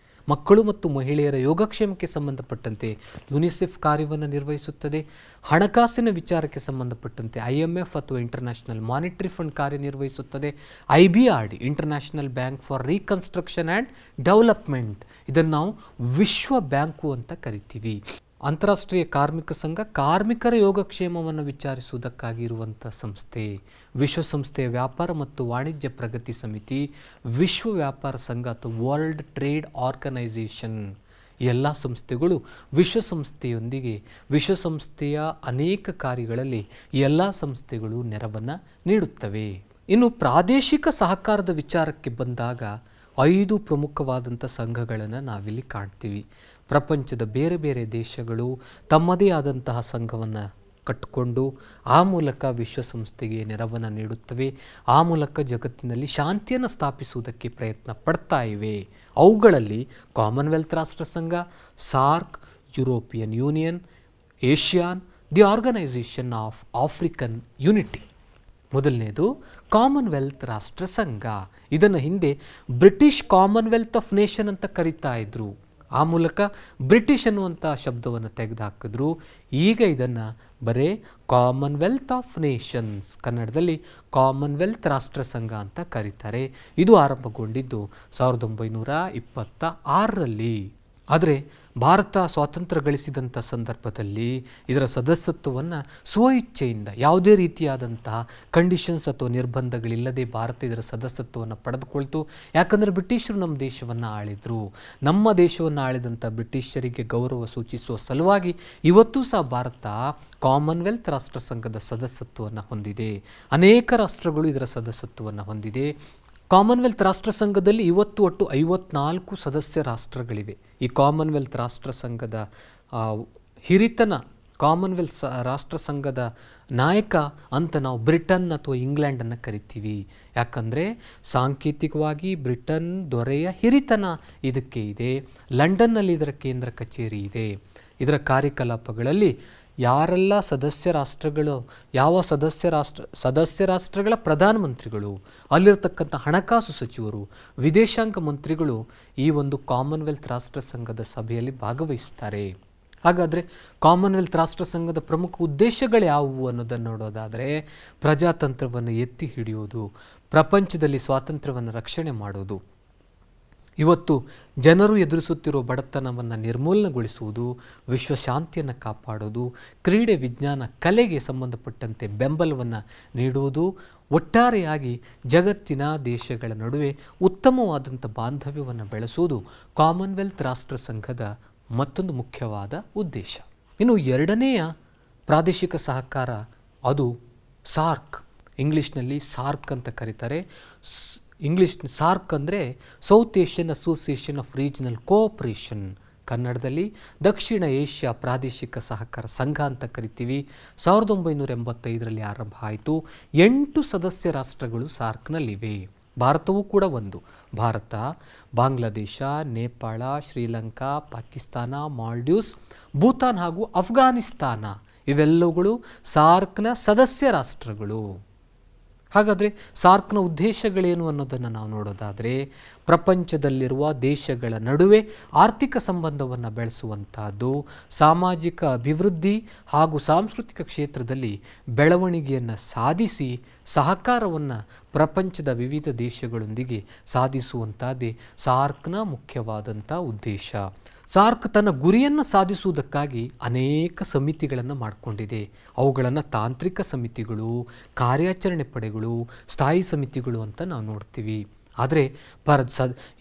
ಮಕ್ಕಳು ಮತ್ತು ಮಹಿಳೆಯರ ಯೋಗಕ್ಷೇಮಕ್ಕೆ ಸಂಬಂಧಪಟ್ಟಂತೆ ಯುನಿಸೆಫ್ ಕಾರ್ಯವನ್ನು ನಿರ್ವಹಿಸುತ್ತದೆ. ಹಣಕಾಸಿನ ವಿಚಾರಕ್ಕೆ ಸಂಬಂಧಪಟ್ಟಂತೆ IMF ಅಥವಾ ಇಂಟರ್ನ್ಯಾಷನಲ್ ಮಾನಿಟರಿ ಫಂಡ್ ಕಾರ್ಯನಿರ್ವಹಿಸುತ್ತದೆ. IBRD international bank for reconstruction and development, ಇದನ್ನು ನಾವು ವಿಶ್ವ ಬ್ಯಾಂಕು ಅಂತ ಕರಿತೀವಿ. ಅಂತಾರಾಷ್ಟ್ರೀಯ ಕಾರ್ಮಿಕ ಸಂಘ ಕಾರ್ಮಿಕರ ಯೋಗಕ್ಷೇಮವನ್ನು ವಿಚಾರಿಸುವುದಕ್ಕಾಗಿ ಇರುವಂಥ ಸಂಸ್ಥೆ. ವಿಶ್ವಸಂಸ್ಥೆಯ ವ್ಯಾಪಾರ ಮತ್ತು ವಾಣಿಜ್ಯ ಪ್ರಗತಿ ಸಮಿತಿ, ವಿಶ್ವ ವ್ಯಾಪಾರ ಸಂಘ ಅಥವಾ ವರ್ಲ್ಡ್ ಟ್ರೇಡ್ ಆರ್ಗನೈಸೇಷನ್, ಎಲ್ಲ ಸಂಸ್ಥೆಗಳು ವಿಶ್ವಸಂಸ್ಥೆಯೊಂದಿಗೆ ವಿಶ್ವಸಂಸ್ಥೆಯ ಅನೇಕ ಕಾರ್ಯಗಳಲ್ಲಿ ಎಲ್ಲ ಸಂಸ್ಥೆಗಳು ನೆರವನ್ನು ನೀಡುತ್ತವೆ. ಇನ್ನು ಪ್ರಾದೇಶಿಕ ಸಹಕಾರದ ವಿಚಾರಕ್ಕೆ ಬಂದಾಗ 5 ಪ್ರಮುಖವಾದಂಥ ಸಂಘಗಳನ್ನು ನಾವಿಲ್ಲಿ ಕಾಣ್ತೀವಿ. ಪ್ರಪಂಚದ ಬೇರೆ ಬೇರೆ ದೇಶಗಳು ತಮ್ಮದೇ ಆದಂತಹ ಸಂಘವನ್ನು ಕಟ್ಟಿಕೊಂಡು ಆ ಮೂಲಕ ವಿಶ್ವಸಂಸ್ಥೆಗೆ ನೆರವನ್ನು ನೀಡುತ್ತವೆ. ಆ ಮೂಲಕ ಜಗತ್ತಿನಲ್ಲಿ ಶಾಂತಿಯನ್ನು ಸ್ಥಾಪಿಸುವುದಕ್ಕೆ ಪ್ರಯತ್ನ ಪಡ್ತಾ ಇವೆ. ಅವುಗಳಲ್ಲಿ ಕಾಮನ್ವೆಲ್ತ್ ರಾಷ್ಟ್ರ ಸಂಘ, SAARC, European Union, ASEAN, the organisation of African Unity. ಮೊದಲನೇದು ಕಾಮನ್ವೆಲ್ತ್ ರಾಷ್ಟ್ರ ಸಂಘ. ಇದನ್ನು ಹಿಂದೆ ಬ್ರಿಟಿಷ್ ಕಾಮನ್ವೆಲ್ತ್ ಆಫ್ ನೇಷನ್ ಅಂತ ಕರೀತಾ ಇದ್ರು. ಆ ಮೂಲಕ ಬ್ರಿಟಿಷ್ ಅನ್ನುವಂಥ ಶಬ್ದವನ್ನು ತೆಗೆದುಹಾಕಿದ್ರು. ಈಗ ಇದನ್ನು ಬರೇ ಕಾಮನ್ವೆಲ್ತ್ ಆಫ್ ನೇಷನ್ಸ್, ಕನ್ನಡದಲ್ಲಿ ಕಾಮನ್ವೆಲ್ತ್ ರಾಷ್ಟ್ರ ಸಂಘ ಅಂತ ಕರೀತಾರೆ. ಇದು ಆರಂಭಗೊಂಡಿದ್ದು 1926ರಲ್ಲಿ. ಆದರೆ ಭಾರತ ಸ್ವಾತಂತ್ರ್ಯ ಗಳಿಸಿದಂಥ ಸಂದರ್ಭದಲ್ಲಿ ಇದರ ಸದಸ್ಯತ್ವವನ್ನು ಸ್ವಇಚ್ಛೆಯಿಂದ ಯಾವುದೇ ರೀತಿಯಾದಂತಹ ಕಂಡೀಷನ್ಸ್ ಅಥವಾ ನಿರ್ಬಂಧಗಳಿಲ್ಲದೆ ಭಾರತ ಇದರ ಸದಸ್ಯತ್ವವನ್ನು ಪಡೆದುಕೊಳ್ತು. ಯಾಕಂದರೆ ಬ್ರಿಟಿಷರು ನಮ್ಮ ದೇಶವನ್ನು ಆಳಿದರು. ನಮ್ಮ ದೇಶವನ್ನು ಆಳಿದಂಥ ಬ್ರಿಟಿಷರಿಗೆ ಗೌರವ ಸೂಚಿಸುವ ಸಲುವಾಗಿ ಇವತ್ತೂ ಸಹ ಭಾರತ ಕಾಮನ್ವೆಲ್ತ್ ರಾಷ್ಟ್ರ ಸಂಘದ ಸದಸ್ಯತ್ವವನ್ನು ಹೊಂದಿದೆ. ಅನೇಕ ರಾಷ್ಟ್ರಗಳು ಇದರ ಸದಸ್ಯತ್ವವನ್ನು ಹೊಂದಿದೆ. ಕಾಮನ್ವೆಲ್ತ್ ರಾಷ್ಟ್ರ ಸಂಘದಲ್ಲಿ ಇವತ್ತು ಒಟ್ಟು 54 ಸದಸ್ಯ ರಾಷ್ಟ್ರಗಳಿವೆ. ಈ ಕಾಮನ್ವೆಲ್ತ್ ರಾಷ್ಟ್ರ ಸಂಘದ ಹಿರಿತನ, ಕಾಮನ್ವೆಲ್ತ್ ರಾಷ್ಟ್ರ ಸಂಘದ ನಾಯಕ ಅಂತ ನಾವು ಬ್ರಿಟನ್ ಅಥವಾ ಇಂಗ್ಲೆಂಡನ್ನು ಕರಿತೀವಿ. ಯಾಕಂದರೆ ಸಾಂಕೇತಿಕವಾಗಿ ಬ್ರಿಟನ್ ದೊರೆಯ ಹಿರಿತನ ಇದಕ್ಕೆ ಇದೆ. ಲಂಡನ್ನಲ್ಲಿ ಇದರ ಕೇಂದ್ರ ಕಚೇರಿ ಇದೆ. ಇದರ ಕಾರ್ಯಕಲಾಪಗಳಲ್ಲಿ ಯಾರೆಲ್ಲ ಸದಸ್ಯ ರಾಷ್ಟ್ರಗಳು, ಯಾವ ಸದಸ್ಯ ರಾಷ್ಟ್ರಗಳ ಪ್ರಧಾನಮಂತ್ರಿಗಳು, ಅಲ್ಲಿರ್ತಕ್ಕಂಥ ಹಣಕಾಸು ಸಚಿವರು, ವಿದೇಶಾಂಗ ಮಂತ್ರಿಗಳು ಈ ಒಂದು ಕಾಮನ್ವೆಲ್ತ್ ರಾಷ್ಟ್ರ ಸಂಘದ ಸಭೆಯಲ್ಲಿ ಭಾಗವಹಿಸ್ತಾರೆ. ಹಾಗಾದರೆ ಕಾಮನ್ವೆಲ್ತ್ ರಾಷ್ಟ್ರ ಸಂಘದ ಪ್ರಮುಖ ಉದ್ದೇಶಗಳು ಯಾವುವು ಅನ್ನೋದನ್ನು ನೋಡೋದಾದರೆ, ಪ್ರಜಾತಂತ್ರವನ್ನು ಎತ್ತಿ ಹಿಡಿಯೋದು, ಪ್ರಪಂಚದಲ್ಲಿ ಸ್ವಾತಂತ್ರ್ಯವನ್ನು ರಕ್ಷಣೆ ಮಾಡೋದು, ಇವತ್ತು ಜನರು ಎದುರಿಸುತ್ತಿರುವ ಬಡತನವನ್ನು ನಿರ್ಮೂಲನೆಗೊಳಿಸುವುದು, ವಿಶ್ವಶಾಂತಿಯನ್ನು ಕಾಪಾಡೋದು, ಕ್ರೀಡೆ, ವಿಜ್ಞಾನ, ಕಲೆಗೆ ಸಂಬಂಧಪಟ್ಟಂತೆ ಬೆಂಬಲವನ್ನು ನೀಡುವುದು, ಒಟ್ಟಾರೆಯಾಗಿ ಜಗತ್ತಿನ ದೇಶಗಳ ನಡುವೆ ಉತ್ತಮವಾದಂಥ ಬಾಂಧವ್ಯವನ್ನು ಬೆಳೆಸುವುದು ಕಾಮನ್ವೆಲ್ತ್ ರಾಷ್ಟ್ರ ಸಂಘದ ಮತ್ತೊಂದು ಮುಖ್ಯವಾದ ಉದ್ದೇಶ. ಇನ್ನು ಎರಡನೆಯ ಪ್ರಾದೇಶಿಕ ಸಹಕಾರ ಅದು ಸಾರ್ಕ್, ಇಂಗ್ಲೀಷ್ನಲ್ಲಿ ಸಾರ್ಕ್ ಅಂತ ಕರೀತಾರೆ. ಸಾರ್ಕ್ ಅಂದರೆ south Asian association of regional cooperation, ಕನ್ನಡದಲ್ಲಿ ದಕ್ಷಿಣ ಏಷ್ಯಾ ಪ್ರಾದೇಶಿಕ ಸಹಕಾರ ಸಂಘ ಅಂತ ಕರಿತೀವಿ. 1985ರಲ್ಲಿ ಆರಂಭ ಆಯಿತು. 8 ಸದಸ್ಯ ರಾಷ್ಟ್ರಗಳು ಸಾರ್ಕ್ನಲ್ಲಿವೆ. ಭಾರತವೂ ಕೂಡ ಒಂದು. ಭಾರತ, ಬಾಂಗ್ಲಾದೇಶ, ನೇಪಾಳ, ಶ್ರೀಲಂಕಾ, ಪಾಕಿಸ್ತಾನ, ಮಾಲ್ಡೀವ್ಸ್, ಭೂತಾನ್ ಹಾಗೂ ಅಫ್ಘಾನಿಸ್ತಾನ ಇವೆಲ್ಲವುಗಳು ಸಾರ್ಕ್ನ ಸದಸ್ಯ ರಾಷ್ಟ್ರಗಳು. ಹಾಗಾದರೆ ಸಾರ್ಕ್ನ ಉದ್ದೇಶಗಳೇನು ಅನ್ನೋದನ್ನು ನಾವು ನೋಡೋದಾದರೆ, ಪ್ರಪಂಚದಲ್ಲಿರುವ ದೇಶಗಳ ನಡುವೆ ಆರ್ಥಿಕ ಸಂಬಂಧವನ್ನು ಬೆಳೆಸುವಂತಹದ್ದು, ಸಾಮಾಜಿಕ ಅಭಿವೃದ್ಧಿ ಹಾಗೂ ಸಾಂಸ್ಕೃತಿಕ ಕ್ಷೇತ್ರದಲ್ಲಿ ಬೆಳವಣಿಗೆಯನ್ನು ಸಾಧಿಸಿ ಸಹಕಾರವನ್ನು ಪ್ರಪಂಚದ ವಿವಿಧ ದೇಶಗಳೊಂದಿಗೆ ಸಾಧಿಸುವಂಥದ್ದೇ ಸಾರ್ಕ್ನ ಮುಖ್ಯವಾದಂಥ ಉದ್ದೇಶ. ಸಾರ್ಕ್ ತನ್ನ ಗುರಿಯನ್ನು ಸಾಧಿಸುವುದಕ್ಕಾಗಿ ಅನೇಕ ಸಮಿತಿಗಳನ್ನು ಮಾಡಿಕೊಂಡಿದೆ. ಅವುಗಳನ್ನು ತಾಂತ್ರಿಕ ಸಮಿತಿಗಳು, ಕಾರ್ಯಾಚರಣೆ ಪಡೆಗಳು, ಸ್ಥಾಯಿ ಸಮಿತಿಗಳು ಅಂತ ನಾವು ನೋಡ್ತೀವಿ. ಆದರೆ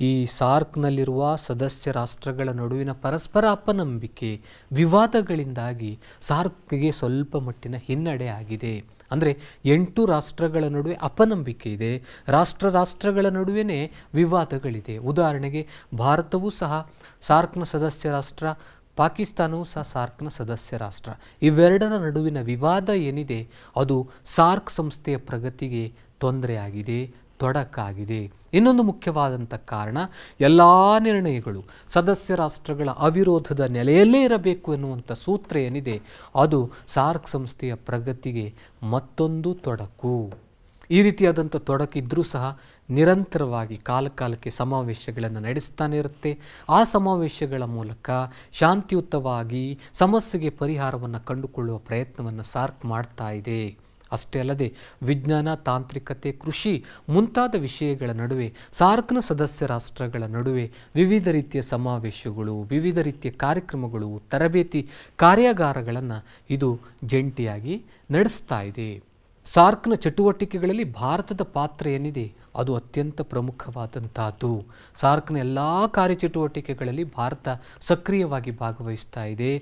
ಈ ಸಾರ್ಕ್ನಲ್ಲಿರುವ ಸದಸ್ಯ ರಾಷ್ಟ್ರಗಳ ನಡುವಿನ ಪರಸ್ಪರ ಅಪನಂಬಿಕೆ, ವಿವಾದಗಳಿಂದಾಗಿ ಸಾರ್ಕ್ಗೆ ಸ್ವಲ್ಪ ಮಟ್ಟಿನ ಹಿನ್ನಡೆ ಆಗಿದೆ. ಅಂದರೆ 8 ರಾಷ್ಟ್ರಗಳ ನಡುವೆ ಅಪನಂಬಿಕೆ ಇದೆ, ರಾಷ್ಟ್ರಗಳ ನಡುವೆ ವಿವಾದಗಳಿದೆ. ಉದಾಹರಣೆಗೆ ಭಾರತವೂ ಸಹ ಸಾರ್ಕ್ನ ಸದಸ್ಯ ರಾಷ್ಟ್ರ, ಪಾಕಿಸ್ತಾನವೂ ಸಹ ಸಾರ್ಕ್ನ ಸದಸ್ಯ ರಾಷ್ಟ್ರ. ಇವೆರಡರ ನಡುವಿನ ವಿವಾದ ಏನಿದೆ ಅದು ಸಾರ್ಕ್ ಸಂಸ್ಥೆಯ ಪ್ರಗತಿಗೆ ತೊಂದರೆಯಾಗಿದೆ, ತೊಡಕಾಗಿದೆ. ಇನ್ನೊಂದು ಮುಖ್ಯವಾದಂಥ ಕಾರಣ, ಎಲ್ಲ ನಿರ್ಣಯಗಳು ಸದಸ್ಯ ರಾಷ್ಟ್ರಗಳ ಅವಿರೋಧದ ನೆಲೆಯಲ್ಲೇ ಇರಬೇಕು ಎನ್ನುವಂಥ ಸೂತ್ರ ಏನಿದೆ ಅದು ಸಾರ್ಕ್ ಸಂಸ್ಥೆಯ ಪ್ರಗತಿಗೆ ಮತ್ತೊಂದು ತೊಡಕು. ಈ ರೀತಿಯಾದಂಥ ತೊಡಕಿದ್ರೂ ಸಹ ನಿರಂತರವಾಗಿ ಕಾಲಕಾಲಕ್ಕೆ ಸಮಾವೇಶಗಳನ್ನು ನಡೆಸ್ತಾನೆ ಇರುತ್ತೆ. ಆ ಸಮಾವೇಶಗಳ ಮೂಲಕ ಶಾಂತಿಯುತವಾಗಿ ಸಮಸ್ಯೆಗೆ ಪರಿಹಾರವನ್ನು ಕಂಡುಕೊಳ್ಳುವ ಪ್ರಯತ್ನವನ್ನು ಸಾರ್ಕ್ ಮಾಡ್ತಾ ಇದೆ. ಅಷ್ಟೇ ಅಲ್ಲದೆ ವಿಜ್ಞಾನ, ತಾಂತ್ರಿಕತೆ, ಕೃಷಿ ಮುಂತಾದ ವಿಷಯಗಳ ನಡುವೆ ಸಾರ್ಕ್ನ ಸದಸ್ಯ ರಾಷ್ಟ್ರಗಳ ನಡುವೆ ವಿವಿಧ ರೀತಿಯ ಸಮಾವೇಶಗಳು, ವಿವಿಧ ರೀತಿಯ ಕಾರ್ಯಕ್ರಮಗಳು, ತರಬೇತಿ ಕಾರ್ಯಾಗಾರಗಳನ್ನು ಇದು ಜಂಟಿಯಾಗಿ ನಡೆಸ್ತಾ ಇದೆ. ಸಾರ್ಕ್ನ ಚಟುವಟಿಕೆಗಳಲ್ಲಿ ಭಾರತದ ಪಾತ್ರ ಏನಿದೆ ಅದು ಅತ್ಯಂತ ಪ್ರಮುಖವಾದಂತಹದ್ದು. ಸಾರ್ಕ್ನ ಎಲ್ಲ ಕಾರ್ಯಚಟುವಟಿಕೆಗಳಲ್ಲಿ ಭಾರತ ಸಕ್ರಿಯವಾಗಿ ಭಾಗವಹಿಸ್ತಾ ಇದೆ.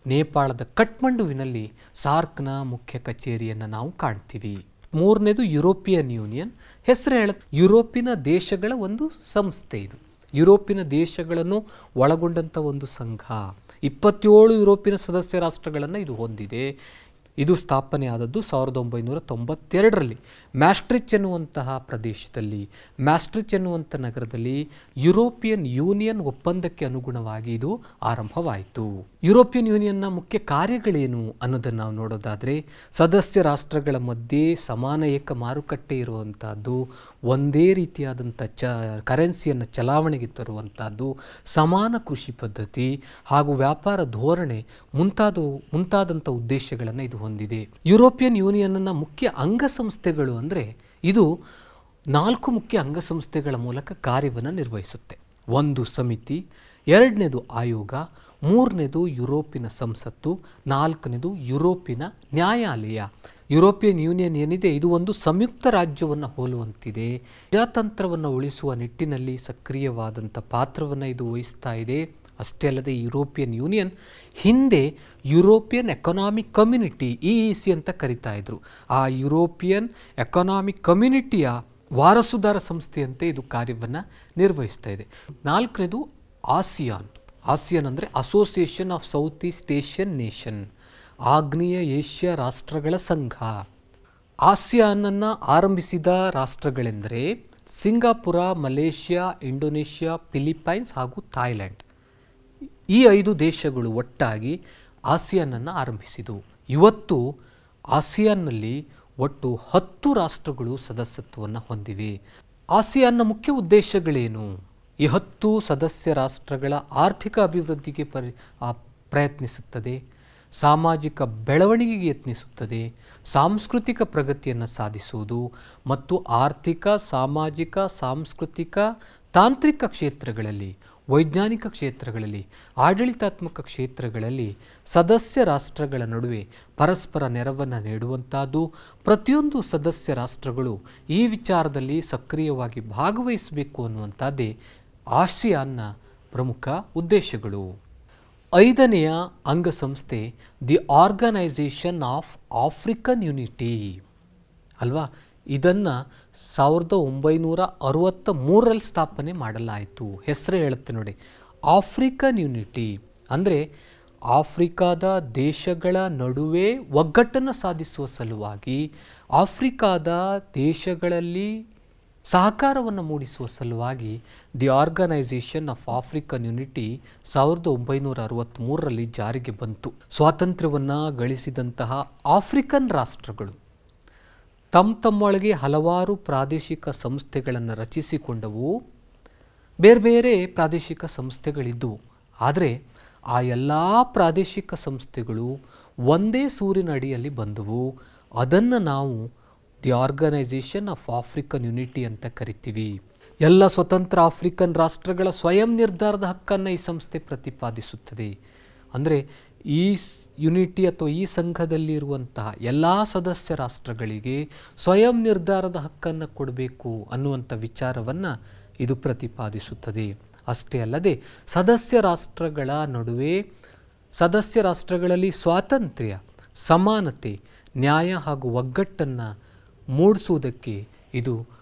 ನೇಪಾಳದ ಕಠ್ಮಂಡುವಿನಲ್ಲಿ ಸಾರ್ಕ್ನ ಮುಖ್ಯ ಕಚೇರಿಯನ್ನು ನಾವು ಕಾಣ್ತೀವಿ. ಮೂರನೇದು ಯುರೋಪಿಯನ್ ಯೂನಿಯನ್. ಹೆಸರು ಯುರೋಪಿನ ದೇಶಗಳ ಒಂದು ಸಂಸ್ಥೆ. ಇದು ಯುರೋಪಿನ ದೇಶಗಳನ್ನು ಒಳಗೊಂಡಂಥ ಒಂದು ಸಂಘ. 27 ಯುರೋಪಿನ ಸದಸ್ಯ ರಾಷ್ಟ್ರಗಳನ್ನು ಇದು ಹೊಂದಿದೆ. ಇದು ಸ್ಥಾಪನೆ ಆದದ್ದು 1992ರಲ್ಲಿ ಮ್ಯಾಸ್ಟ್ರಿಚ್ ಎನ್ನುವಂತಹ ಪ್ರದೇಶದಲ್ಲಿ, ಮ್ಯಾಸ್ಟ್ರಿಚ್ ಎನ್ನುವಂಥ ನಗರದಲ್ಲಿ ಯುರೋಪಿಯನ್ ಯೂನಿಯನ್ ಒಪ್ಪಂದಕ್ಕೆ ಅನುಗುಣವಾಗಿ ಇದು ಆರಂಭವಾಯಿತು. ಯುರೋಪಿಯನ್ ಯೂನಿಯನ್ನ ಮುಖ್ಯ ಕಾರ್ಯಗಳೇನು ಅನ್ನೋದನ್ನು ನಾವು ನೋಡೋದಾದರೆ, ಸದಸ್ಯ ರಾಷ್ಟ್ರಗಳ ಮಧ್ಯೆ ಸಮಾನ ಏಕ ಮಾರುಕಟ್ಟೆ ಇರುವಂಥದ್ದು, ಒಂದೇ ರೀತಿಯಾದಂಥ ಕರೆನ್ಸಿಯನ್ನು ಚಲಾವಣೆಗೆ ತರುವಂಥದ್ದು, ಸಮಾನ ಕೃಷಿ ಪದ್ಧತಿ ಹಾಗೂ ವ್ಯಾಪಾರ ಧೋರಣೆ ಮುಂತಾದಂಥ ಉದ್ದೇಶಗಳನ್ನು ಇದು ಹೊಂದಿದೆ. ಯುರೋಪಿಯನ್ ಯೂನಿಯನ್ನ ಮುಖ್ಯ ಅಂಗಸಂಸ್ಥೆಗಳು ಅಂದರೆ, ಇದು 4 ಮುಖ್ಯ ಅಂಗಸಂಸ್ಥೆಗಳ ಮೂಲಕ ಕಾರ್ಯವನ್ನು ನಿರ್ವಹಿಸುತ್ತೆ. ಒಂದು ಸಮಿತಿ, ಎರಡನೇದು ಆಯೋಗ, ಮೂರನೇದು ಯುರೋಪಿನ ಸಂಸತ್ತು, ನಾಲ್ಕನೇದು ಯುರೋಪಿನ ನ್ಯಾಯಾಲಯ. ಯುರೋಪಿಯನ್ ಯೂನಿಯನ್ ಏನಿದೆ ಇದು ಒಂದು ಸಂಯುಕ್ತ ರಾಜ್ಯವನ್ನು ಹೋಲುವಂತಿದೆ. ಪ್ರಜಾತಂತ್ರವನ್ನು ಉಳಿಸುವ ನಿಟ್ಟಿನಲ್ಲಿ ಸಕ್ರಿಯವಾದಂಥ ಪಾತ್ರವನ್ನು ಇದು ವಹಿಸ್ತಾ ಇದೆ. ಅಷ್ಟೇ ಅಲ್ಲದೆ ಯುರೋಪಿಯನ್ ಯೂನಿಯನ್ ಹಿಂದೆ ಯುರೋಪಿಯನ್ ಎಕನಾಮಿಕ್ ಕಮ್ಯುನಿಟಿ EEC ಅಂತ ಕರಿತಾ ಇದ್ರು. ಆ ಯುರೋಪಿಯನ್ ಎಕನಾಮಿಕ್ ಕಮ್ಯುನಿಟಿಯ ವಾರಸುದಾರ ಸಂಸ್ಥೆಯಂತೆ ಇದು ಕಾರ್ಯವನ್ನು ನಿರ್ವಹಿಸ್ತಾ ಇದೆ. ನಾಲ್ಕನೇದು ಆಸಿಯಾನ್. ಆಸಿಯಾನ್ ಅಂದರೆ association of south East Asian nation, ಆಗ್ನೇಯ ಏಷ್ಯಾ ರಾಷ್ಟ್ರಗಳ ಸಂಘ. ಆಸಿಯಾನನ್ನು ಆರಂಭಿಸಿದ ರಾಷ್ಟ್ರಗಳೆಂದರೆ ಸಿಂಗಾಪುರ, ಮಲೇಷ್ಯಾ, ಇಂಡೋನೇಷ್ಯಾ, ಫಿಲಿಪೈನ್ಸ್ ಹಾಗೂ ಥಾಯ್ಲ್ಯಾಂಡ್. ಈ 5 ದೇಶಗಳು ಒಟ್ಟಾಗಿ ಆಸಿಯಾನನ್ನು ಆರಂಭಿಸಿದವು. ಇವತ್ತು ಆಸಿಯಾನ್ನಲ್ಲಿ ಒಟ್ಟು 10 ರಾಷ್ಟ್ರಗಳು ಸದಸ್ಯತ್ವವನ್ನು ಹೊಂದಿವೆ. ಆಸಿಯಾನ್ನ ಮುಖ್ಯ ಉದ್ದೇಶಗಳೇನು? ಈ 10 ಸದಸ್ಯ ರಾಷ್ಟ್ರಗಳ ಆರ್ಥಿಕ ಅಭಿವೃದ್ಧಿಗೆ ಪ್ರಯತ್ನಿಸುತ್ತದೆ, ಸಾಮಾಜಿಕ ಬೆಳವಣಿಗೆಗೆ ಯತ್ನಿಸುತ್ತದೆ, ಸಾಂಸ್ಕೃತಿಕ ಪ್ರಗತಿಯನ್ನು ಸಾಧಿಸುವುದು ಮತ್ತು ಆರ್ಥಿಕ, ಸಾಮಾಜಿಕ, ಸಾಂಸ್ಕೃತಿಕ, ತಾಂತ್ರಿಕ ಕ್ಷೇತ್ರಗಳಲ್ಲಿ, ವೈಜ್ಞಾನಿಕ ಕ್ಷೇತ್ರಗಳಲ್ಲಿ, ಆಡಳಿತಾತ್ಮಕ ಕ್ಷೇತ್ರಗಳಲ್ಲಿ ಸದಸ್ಯ ರಾಷ್ಟ್ರಗಳ ನಡುವೆ ಪರಸ್ಪರ ನೆರವನ್ನು ನೀಡುವಂಥದ್ದು. ಪ್ರತಿಯೊಂದು ಸದಸ್ಯ ರಾಷ್ಟ್ರಗಳು ಈ ವಿಚಾರದಲ್ಲಿ ಸಕ್ರಿಯವಾಗಿ ಭಾಗವಹಿಸಬೇಕು ಅನ್ನುವಂಥದ್ದೇ ಆಸಿಯಾನ್ನ ಪ್ರಮುಖ ಉದ್ದೇಶಗಳು. ಐದನೆಯ ಅಂಗಸಂಸ್ಥೆ the organisation of African unity ಅಲ್ವಾ. ಇದನ್ನು 1963ರಲ್ಲಿ ಸ್ಥಾಪನೆ ಮಾಡಲಾಯಿತು. ಹೆಸರು ಹೇಳುತ್ತೆ ನೋಡಿ, ಆಫ್ರಿಕನ್ ಯುನಿಟಿ. ಅಂದರೆ ಆಫ್ರಿಕಾದ ದೇಶಗಳ ನಡುವೆ ಒಗ್ಗಟ್ಟನ್ನು ಸಾಧಿಸುವ ಸಲುವಾಗಿ, ಆಫ್ರಿಕಾದ ದೇಶಗಳಲ್ಲಿ ಸಹಕಾರವನ್ನು ಮೂಡಿಸುವ ಸಲುವಾಗಿ the organisation of African unity 1963ರಲ್ಲಿ ಜಾರಿಗೆ ಬಂತು. ಸ್ವಾತಂತ್ರ್ಯವನ್ನು ಗಳಿಸಿದಂತಹ ಆಫ್ರಿಕನ್ ರಾಷ್ಟ್ರಗಳು ತಮ್ಮೊಳಗೆ ಹಲವಾರು ಪ್ರಾದೇಶಿಕ ಸಂಸ್ಥೆಗಳನ್ನು ರಚಿಸಿಕೊಂಡವು. ಬೇರೆ ಬೇರೆ ಪ್ರಾದೇಶಿಕ ಸಂಸ್ಥೆಗಳಿದ್ದವು. ಆದರೆ ಆ ಎಲ್ಲ ಪ್ರಾದೇಶಿಕ ಸಂಸ್ಥೆಗಳು ಒಂದೇ ಸೂರಿನ ಅಡಿಯಲ್ಲಿ ಬಂದವು. ಅದನ್ನು ನಾವು the organisation of African Unity ಅಂತ ಕರಿತೀವಿ. ಎಲ್ಲ ಸ್ವತಂತ್ರ ಆಫ್ರಿಕನ್ ರಾಷ್ಟ್ರಗಳ ಸ್ವಯಂ ನಿರ್ಧಾರದ ಹಕ್ಕನ್ನು ಈ ಸಂಸ್ಥೆ ಪ್ರತಿಪಾದಿಸುತ್ತದೆ. ಅಂದರೆ ಈ ಯುನಿಟಿ ಅಥವಾ ಈ ಸಂಘದಲ್ಲಿರುವಂತಹ ಎಲ್ಲ ಸದಸ್ಯ ರಾಷ್ಟ್ರಗಳಿಗೆ ಸ್ವಯಂ ನಿರ್ಧಾರದ ಹಕ್ಕನ್ನು ಕೊಡಬೇಕು ಅನ್ನುವಂಥ ವಿಚಾರವನ್ನು ಇದು ಪ್ರತಿಪಾದಿಸುತ್ತದೆ. ಅಷ್ಟೇ ಅಲ್ಲದೆ ಸದಸ್ಯ ರಾಷ್ಟ್ರಗಳ ನಡುವೆ, ಸದಸ್ಯ ರಾಷ್ಟ್ರಗಳಲ್ಲಿ ಸ್ವಾತಂತ್ರ್ಯ, ಸಮಾನತೆ, ನ್ಯಾಯ ಹಾಗೂ ಒಗ್ಗಟ್ಟನ್ನು ಮೂಡಿಸುವುದಕ್ಕೆ ಇದು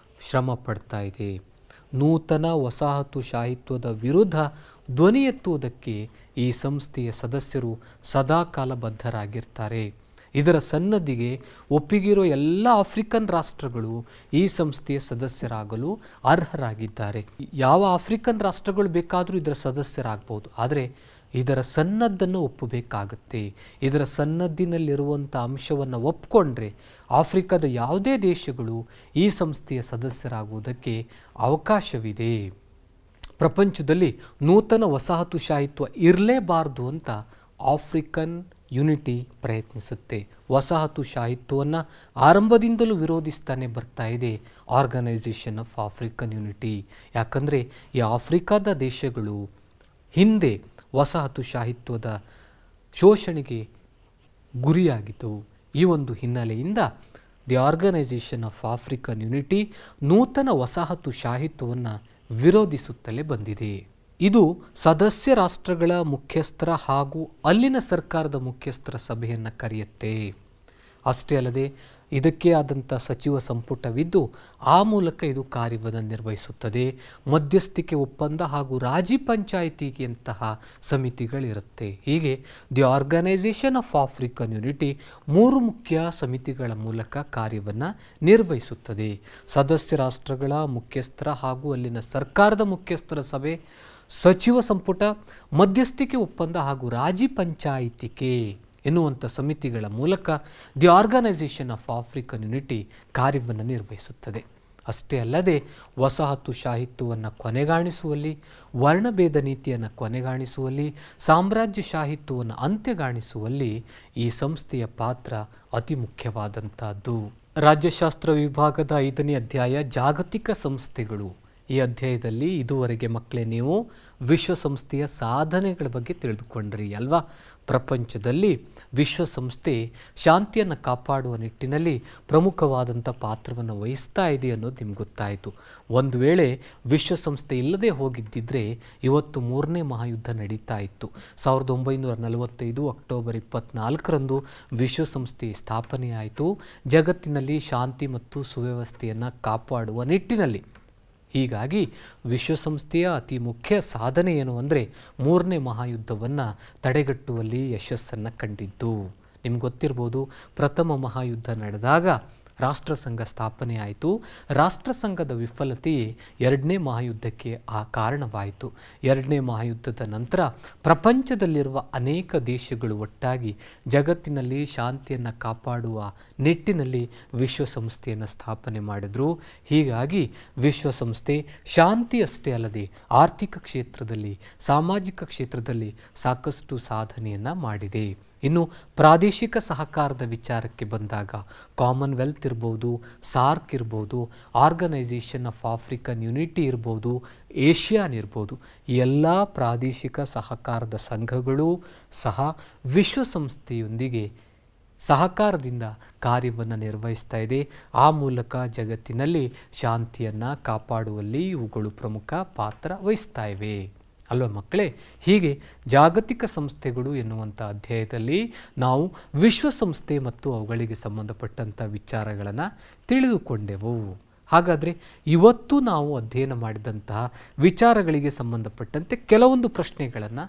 ಶ್ರಮ ಪಡ್ತಾ ಇದೆ. ನೂತನ ವಸಾಹತುಶಾಹಿತ್ವದ ವಿರುದ್ಧ ಧ್ವನಿ ಎತ್ತುವುದಕ್ಕೆ ಈ ಸಂಸ್ಥೆಯ ಸದಸ್ಯರು ಸದಾಕಾಲ ಬದ್ಧರಾಗಿರ್ತಾರೆ. ಇದರ ಸನ್ನದ್ಧಿಗೆ ಒಪ್ಪಿಗಿರೋ ಎಲ್ಲ ಆಫ್ರಿಕನ್ ರಾಷ್ಟ್ರಗಳು ಈ ಸಂಸ್ಥೆಯ ಸದಸ್ಯರಾಗಲು ಅರ್ಹರಾಗಿದ್ದಾರೆ. ಯಾವ ಆಫ್ರಿಕನ್ ರಾಷ್ಟ್ರಗಳು ಬೇಕಾದರೂ ಇದರ ಸದಸ್ಯರಾಗಬಹುದು. ಆದರೆ ಇದರ ಸನ್ನದ್ದನ್ನು ಒಪ್ಪಬೇಕಾಗತ್ತೆ. ಇದರ ಸನ್ನದ್ದಿನಲ್ಲಿರುವಂಥ ಅಂಶವನ್ನು ಒಪ್ಪಿಕೊಂಡ್ರೆ ಆಫ್ರಿಕಾದ ಯಾವುದೇ ದೇಶಗಳು ಈ ಸಂಸ್ಥೆಯ ಸದಸ್ಯರಾಗುವುದಕ್ಕೆ ಅವಕಾಶವಿದೆ. ಪ್ರಪಂಚದಲ್ಲಿ ನೂತನ ವಸಾಹತುಶಾಹಿತ್ವ ಇರಲೇಬಾರದು ಅಂತ ಆಫ್ರಿಕನ್ ಯುನಿಟಿ ಪ್ರಯತ್ನಿಸುತ್ತೆ. ವಸಾಹತುಶಾಹಿತ್ವವನ್ನು ಆರಂಭದಿಂದಲೂ ವಿರೋಧಿಸ್ತಾನೆ ಬರ್ತಾ ಇದೆ ಆರ್ಗನೈಸೇಷನ್ ಆಫ್ ಆಫ್ರಿಕನ್ ಯುನಿಟಿ. ಯಾಕಂದರೆ ಈ ಆಫ್ರಿಕಾದ ದೇಶಗಳು ಹಿಂದೆ ವಸಾಹತುಶಾಹಿತ್ವದ ಶೋಷಣೆಗೆ ಗುರಿಯಾಗಿದ್ದವು. ಈ ಒಂದು ಹಿನ್ನೆಲೆಯಿಂದ the organisation of African Unity ನೂತನ ವಸಾಹತುಶಾಹಿತ್ವವನ್ನು ವಿರೋಧಿಸುತ್ತಲೇ ಬಂದಿದೆ. ಇದು ಸದಸ್ಯ ರಾಷ್ಟ್ರಗಳ ಮುಖ್ಯಸ್ಥರ ಹಾಗೂ ಅಲ್ಲಿನ ಸರ್ಕಾರದ ಮುಖ್ಯಸ್ಥರ ಸಭೆಯನ್ನು ಕರೆಯುತ್ತೆ. ಅಷ್ಟೇ ಅಲ್ಲದೆ ಇದಕ್ಕೆ ಆದಂಥ ಸಚಿವ ಸಂಪುಟವಿದ್ದು ಆ ಮೂಲಕ ಇದು ಕಾರ್ಯವನ್ನು ನಿರ್ವಹಿಸುತ್ತದೆ. ಮಧ್ಯಸ್ಥಿಕೆ ಒಪ್ಪಂದ ಹಾಗೂ ರಾಜಿ ಪಂಚಾಯಿತಿಯಂತಹ ಸಮಿತಿಗಳಿರುತ್ತೆ. ಹೀಗೆ the organisation of African Unity 3 ಮುಖ್ಯ ಸಮಿತಿಗಳ ಮೂಲಕ ಕಾರ್ಯವನ್ನು ನಿರ್ವಹಿಸುತ್ತದೆ. ಸದಸ್ಯ ರಾಷ್ಟ್ರಗಳ ಮುಖ್ಯಸ್ಥರ ಹಾಗೂ ಅಲ್ಲಿನ ಸರ್ಕಾರದ ಮುಖ್ಯಸ್ಥರ ಸಭೆ, ಸಚಿವ ಸಂಪುಟ, ಮಧ್ಯಸ್ಥಿಕೆ ಒಪ್ಪಂದ ಹಾಗೂ ರಾಜಿ ಪಂಚಾಯಿತಿಕೆ ಎನ್ನುವಂಥ ಸಮಿತಿಗಳ ಮೂಲಕ the organisation of African Unity ಕಾರ್ಯವನ್ನು ನಿರ್ವಹಿಸುತ್ತದೆ. ಅಷ್ಟೇ ಅಲ್ಲದೆ ವಸಾಹತುಶಾಹಿತ್ವವನ್ನು ಕೊನೆಗಾಣಿಸುವಲ್ಲಿ, ವರ್ಣಭೇದ ನೀತಿಯನ್ನು ಕೊನೆಗಾಣಿಸುವಲ್ಲಿ, ಸಾಮ್ರಾಜ್ಯಶಾಹಿತ್ವವನ್ನು ಅಂತ್ಯಗಾಣಿಸುವಲ್ಲಿ ಈ ಸಂಸ್ಥೆಯ ಪಾತ್ರ ಅತಿ ಮುಖ್ಯವಾದಂಥದ್ದು. ರಾಜ್ಯಶಾಸ್ತ್ರ ವಿಭಾಗದ 5ನೇ ಅಧ್ಯಾಯ ಜಾಗತಿಕ ಸಂಸ್ಥೆಗಳು. ಈ ಅಧ್ಯಾಯದಲ್ಲಿ ಇದುವರೆಗೆ ಮಕ್ಕಳೇ ನೀವು ವಿಶ್ವಸಂಸ್ಥೆಯ ಸಾಧನೆಗಳ ಬಗ್ಗೆ ತಿಳಿದುಕೊಂಡ್ರಿ ಅಲ್ವಾ. ಪ್ರಪಂಚದಲ್ಲಿ ವಿಶ್ವಸಂಸ್ಥೆ ಶಾಂತಿಯನ್ನು ಕಾಪಾಡುವ ನಿಟ್ಟಿನಲ್ಲಿ ಪ್ರಮುಖವಾದಂಥ ಪಾತ್ರವನ್ನು ವಹಿಸ್ತಾ ಇದೆ ಅನ್ನೋದು ನಿಮ್ಗೆ ಗೊತ್ತಾಯಿತು. ಒಂದು ವೇಳೆ ವಿಶ್ವಸಂಸ್ಥೆ ಇಲ್ಲದೆ ಹೋಗಿದ್ದಿದ್ರೆ ಇವತ್ತು 3ನೇ ಮಹಾಯುದ್ಧ ನಡೀತಾ ಇತ್ತು. 1945 ಅಕ್ಟೋಬರ್ 24ರಂದು ವಿಶ್ವಸಂಸ್ಥೆ ಸ್ಥಾಪನೆಯಾಯಿತು. ಜಗತ್ತಿನಲ್ಲಿ ಶಾಂತಿ ಮತ್ತು ಸುವ್ಯವಸ್ಥೆಯನ್ನು ಕಾಪಾಡುವ ನಿಟ್ಟಿನಲ್ಲಿ. ಹೀಗಾಗಿ ವಿಶ್ವಸಂಸ್ಥೆಯ ಅತಿ ಮುಖ್ಯ ಸಾಧನೆ ಏನು ಅಂದರೆ 3ನೇ ಮಹಾಯುದ್ಧವನ್ನು ತಡೆಗಟ್ಟುವಲ್ಲಿ ಯಶಸ್ಸನ್ನು ಕಂಡಿದ್ದು. ನಿಮ್ಗೆ ಗೊತ್ತಿರ್ಬೋದು, ಪ್ರಥಮ ಮಹಾಯುದ್ಧ ನಡೆದಾಗ ರಾಷ್ಟ್ರಸಂಘ ಸ್ಥಾಪನೆ ಆಯಿತು. ರಾಷ್ಟ್ರಸಂಘದ ವಿಫಲತೆಯೇ 2ನೇ ಮಹಾಯುದ್ಧಕ್ಕೆ ಕಾರಣವಾಯಿತು. 2ನೇ ಮಹಾಯುದ್ಧದ ನಂತರ ಪ್ರಪಂಚದಲ್ಲಿರುವ ಅನೇಕ ದೇಶಗಳು ಒಟ್ಟಾಗಿ ಜಗತ್ತಿನಲ್ಲಿ ಶಾಂತಿಯನ್ನು ಕಾಪಾಡುವ ನಿಟ್ಟಿನಲ್ಲಿ ವಿಶ್ವಸಂಸ್ಥೆಯನ್ನು ಸ್ಥಾಪನೆ ಮಾಡಿದರು. ಹೀಗಾಗಿ ವಿಶ್ವಸಂಸ್ಥೆ ಶಾಂತಿಯಷ್ಟೇ ಅಲ್ಲದೆ ಆರ್ಥಿಕ ಕ್ಷೇತ್ರದಲ್ಲಿ, ಸಾಮಾಜಿಕ ಕ್ಷೇತ್ರದಲ್ಲಿ ಸಾಕಷ್ಟು ಸಾಧನೆಯನ್ನು ಮಾಡಿದೆ. ಇನ್ನು ಪ್ರಾದೇಶಿಕ ಸಹಕಾರದ ವಿಚಾರಕ್ಕೆ ಬಂದಾಗ ಕಾಮನ್ವೆಲ್ತ್ ಇರ್ಬೋದು, ಸಾರ್ಕ್ ಇರ್ಬೋದು, ಆರ್ಗನೈಸೇಷನ್ ಆಫ್ ಆಫ್ರಿಕನ್ ಯುನಿಟಿ ಇರ್ಬೋದು, ಏಷ್ಯಾನ್ ಇರ್ಬೋದು, ಈ ಎಲ್ಲ ಪ್ರಾದೇಶಿಕ ಸಹಕಾರದ ಸಂಘಗಳು ಸಹ ವಿಶ್ವಸಂಸ್ಥೆಯೊಂದಿಗೆ ಸಹಕಾರದಿಂದ ಕಾರ್ಯವನ್ನು ನಿರ್ವಹಿಸ್ತಾ ಇದೆ. ಆ ಮೂಲಕ ಜಗತ್ತಿನಲ್ಲಿ ಶಾಂತಿಯನ್ನು ಕಾಪಾಡುವಲ್ಲಿ ಇವುಗಳು ಪ್ರಮುಖ ಪಾತ್ರ ವಹಿಸ್ತಾ ಇವೆ. ಅಲ್ವಾ ಮಕ್ಕಳೇ? ಹೀಗೆ ಜಾಗತಿಕ ಸಂಸ್ಥೆಗಳು ಎನ್ನುವಂಥ ಅಧ್ಯಾಯದಲ್ಲಿ ನಾವು ವಿಶ್ವಸಂಸ್ಥೆ ಮತ್ತು ಅವುಗಳಿಗೆ ಸಂಬಂಧಪಟ್ಟಂಥ ವಿಚಾರಗಳನ್ನು ತಿಳಿದುಕೊಂಡೆವು. ಹಾಗಾದರೆ ಇವತ್ತು ನಾವು ಅಧ್ಯಯನ ಮಾಡಿದಂತಹ ವಿಚಾರಗಳಿಗೆ ಸಂಬಂಧಪಟ್ಟಂತೆ ಕೆಲವೊಂದು ಪ್ರಶ್ನೆಗಳನ್ನು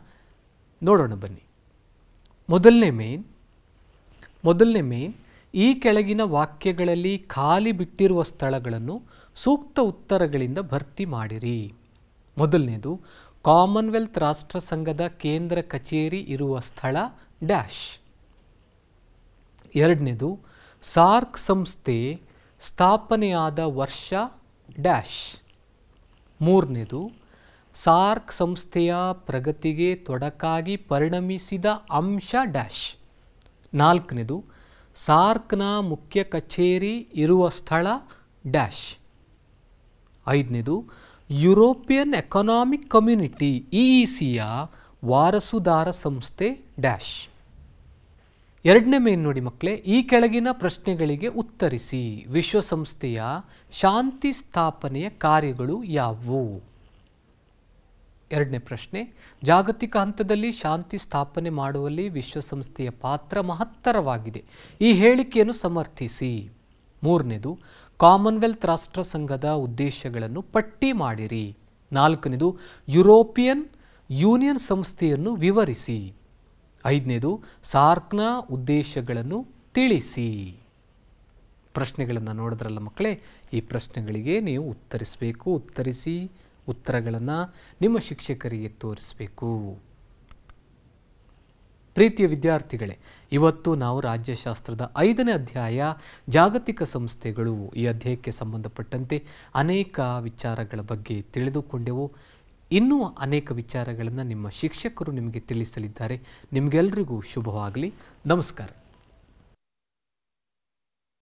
ನೋಡೋಣ ಬನ್ನಿ. ಮೊದಲನೇ ಮೇನ್ ಈ ಕೆಳಗಿನ ವಾಕ್ಯಗಳಲ್ಲಿ ಖಾಲಿ ಬಿಟ್ಟಿರುವ ಸ್ಥಳಗಳನ್ನು ಸೂಕ್ತ ಉತ್ತರಗಳಿಂದ ಭರ್ತಿ ಮಾಡಿರಿ. ಮೊದಲನೇದು, ಕಾಮನ್ವೆಲ್ತ್ ರಾಷ್ಟ್ರ ಸಂಘದ ಕೇಂದ್ರ ಕಚೇರಿ ಇರುವ ಸ್ಥಳ ಡ್ಯಾಶ್. ಎರಡನೇದು, ಸಾರ್ಕ್ ಸಂಸ್ಥೆ ಸ್ಥಾಪನೆಯಾದ ವರ್ಷ ಡ್ಯಾಶ್. ಮೂರನೇದು, ಸಾರ್ಕ್ ಸಂಸ್ಥೆಯ ಪ್ರಗತಿಗೆ ತೊಡಕಾಗಿ ಪರಿಣಮಿಸಿದ ಅಂಶ ಡ್ಯಾಶ್. ನಾಲ್ಕನೇದು, ಸಾರ್ಕ್ನ ಮುಖ್ಯ ಕಚೇರಿ ಇರುವ ಸ್ಥಳ ಡ್ಯಾಶ್. ಐದನೇದು, ಯುರೋಪಿಯನ್ ಎಕನಾಮಿಕ್ ಕಮ್ಯುನಿಟಿ ಇಇಸಿಯ ವಾರಸುದಾರ ಸಂಸ್ಥೆ ಡ್ಯಾಶ್. ಎರಡನೇ ಮೇನ್ ನೋಡಿ ಮಕ್ಕಳೇ, ಈ ಕೆಳಗಿನ ಪ್ರಶ್ನೆಗಳಿಗೆ ಉತ್ತರಿಸಿ. ವಿಶ್ವಸಂಸ್ಥೆಯ ಶಾಂತಿ ಸ್ಥಾಪನೆಯ ಕಾರ್ಯಗಳು ಯಾವುವು? ಎರಡನೇ ಪ್ರಶ್ನೆ, ಜಾಗತಿಕ ಹಂತದಲ್ಲಿ ಶಾಂತಿ ಸ್ಥಾಪನೆ ಮಾಡುವಲ್ಲಿ ವಿಶ್ವಸಂಸ್ಥೆಯ ಪಾತ್ರ ಮಹತ್ತರವಾಗಿದೆ. ಈ ಹೇಳಿಕೆಯನ್ನು ಸಮರ್ಥಿಸಿ. ಮೂರನೇದು, ಕಾಮನ್ವೆಲ್ತ್ ರಾಷ್ಟ್ರ ಸಂಘದ ಉದ್ದೇಶಗಳನ್ನು ಪಟ್ಟಿ ಮಾಡಿರಿ. ನಾಲ್ಕನೇದು, ಯುರೋಪಿಯನ್ ಯೂನಿಯನ್ ಸಂಸ್ಥೆಯನ್ನು ವಿವರಿಸಿ. ಐದನೇದು, ಸಾರ್ಕ್ನ ಉದ್ದೇಶಗಳನ್ನು ತಿಳಿಸಿ. ಪ್ರಶ್ನೆಗಳನ್ನು ನೋಡಿದ್ರಲ್ಲ ಮಕ್ಕಳೇ, ಈ ಪ್ರಶ್ನೆಗಳಿಗೆ ನೀವು ಉತ್ತರಿಸಬೇಕು. ಉತ್ತರಿಸಿ ಉತ್ತರಗಳನ್ನು ನಿಮ್ಮ ಶಿಕ್ಷಕರಿಗೆ ತೋರಿಸಬೇಕು. ಪ್ರೀತಿಯ ವಿದ್ಯಾರ್ಥಿಗಳೇ, ಇವತ್ತು ನಾವು ರಾಜ್ಯಶಾಸ್ತ್ರದ 5ನೇ ಅಧ್ಯಾಯ ಜಾಗತಿಕ ಸಂಸ್ಥೆಗಳು ಈ ಅಧ್ಯಾಯಕ್ಕೆ ಸಂಬಂಧಪಟ್ಟಂತೆ ಅನೇಕ ವಿಚಾರಗಳ ಬಗ್ಗೆ ತಿಳಿದುಕೊಂಡೆವು. ಇನ್ನೂ ಅನೇಕ ವಿಚಾರಗಳನ್ನು ನಿಮ್ಮ ಶಿಕ್ಷಕರು ನಿಮಗೆ ತಿಳಿಸಲಿದ್ದಾರೆ. ನಿಮಗೆಲ್ಲರಿಗೂ ಶುಭವಾಗಲಿ. ನಮಸ್ಕಾರ.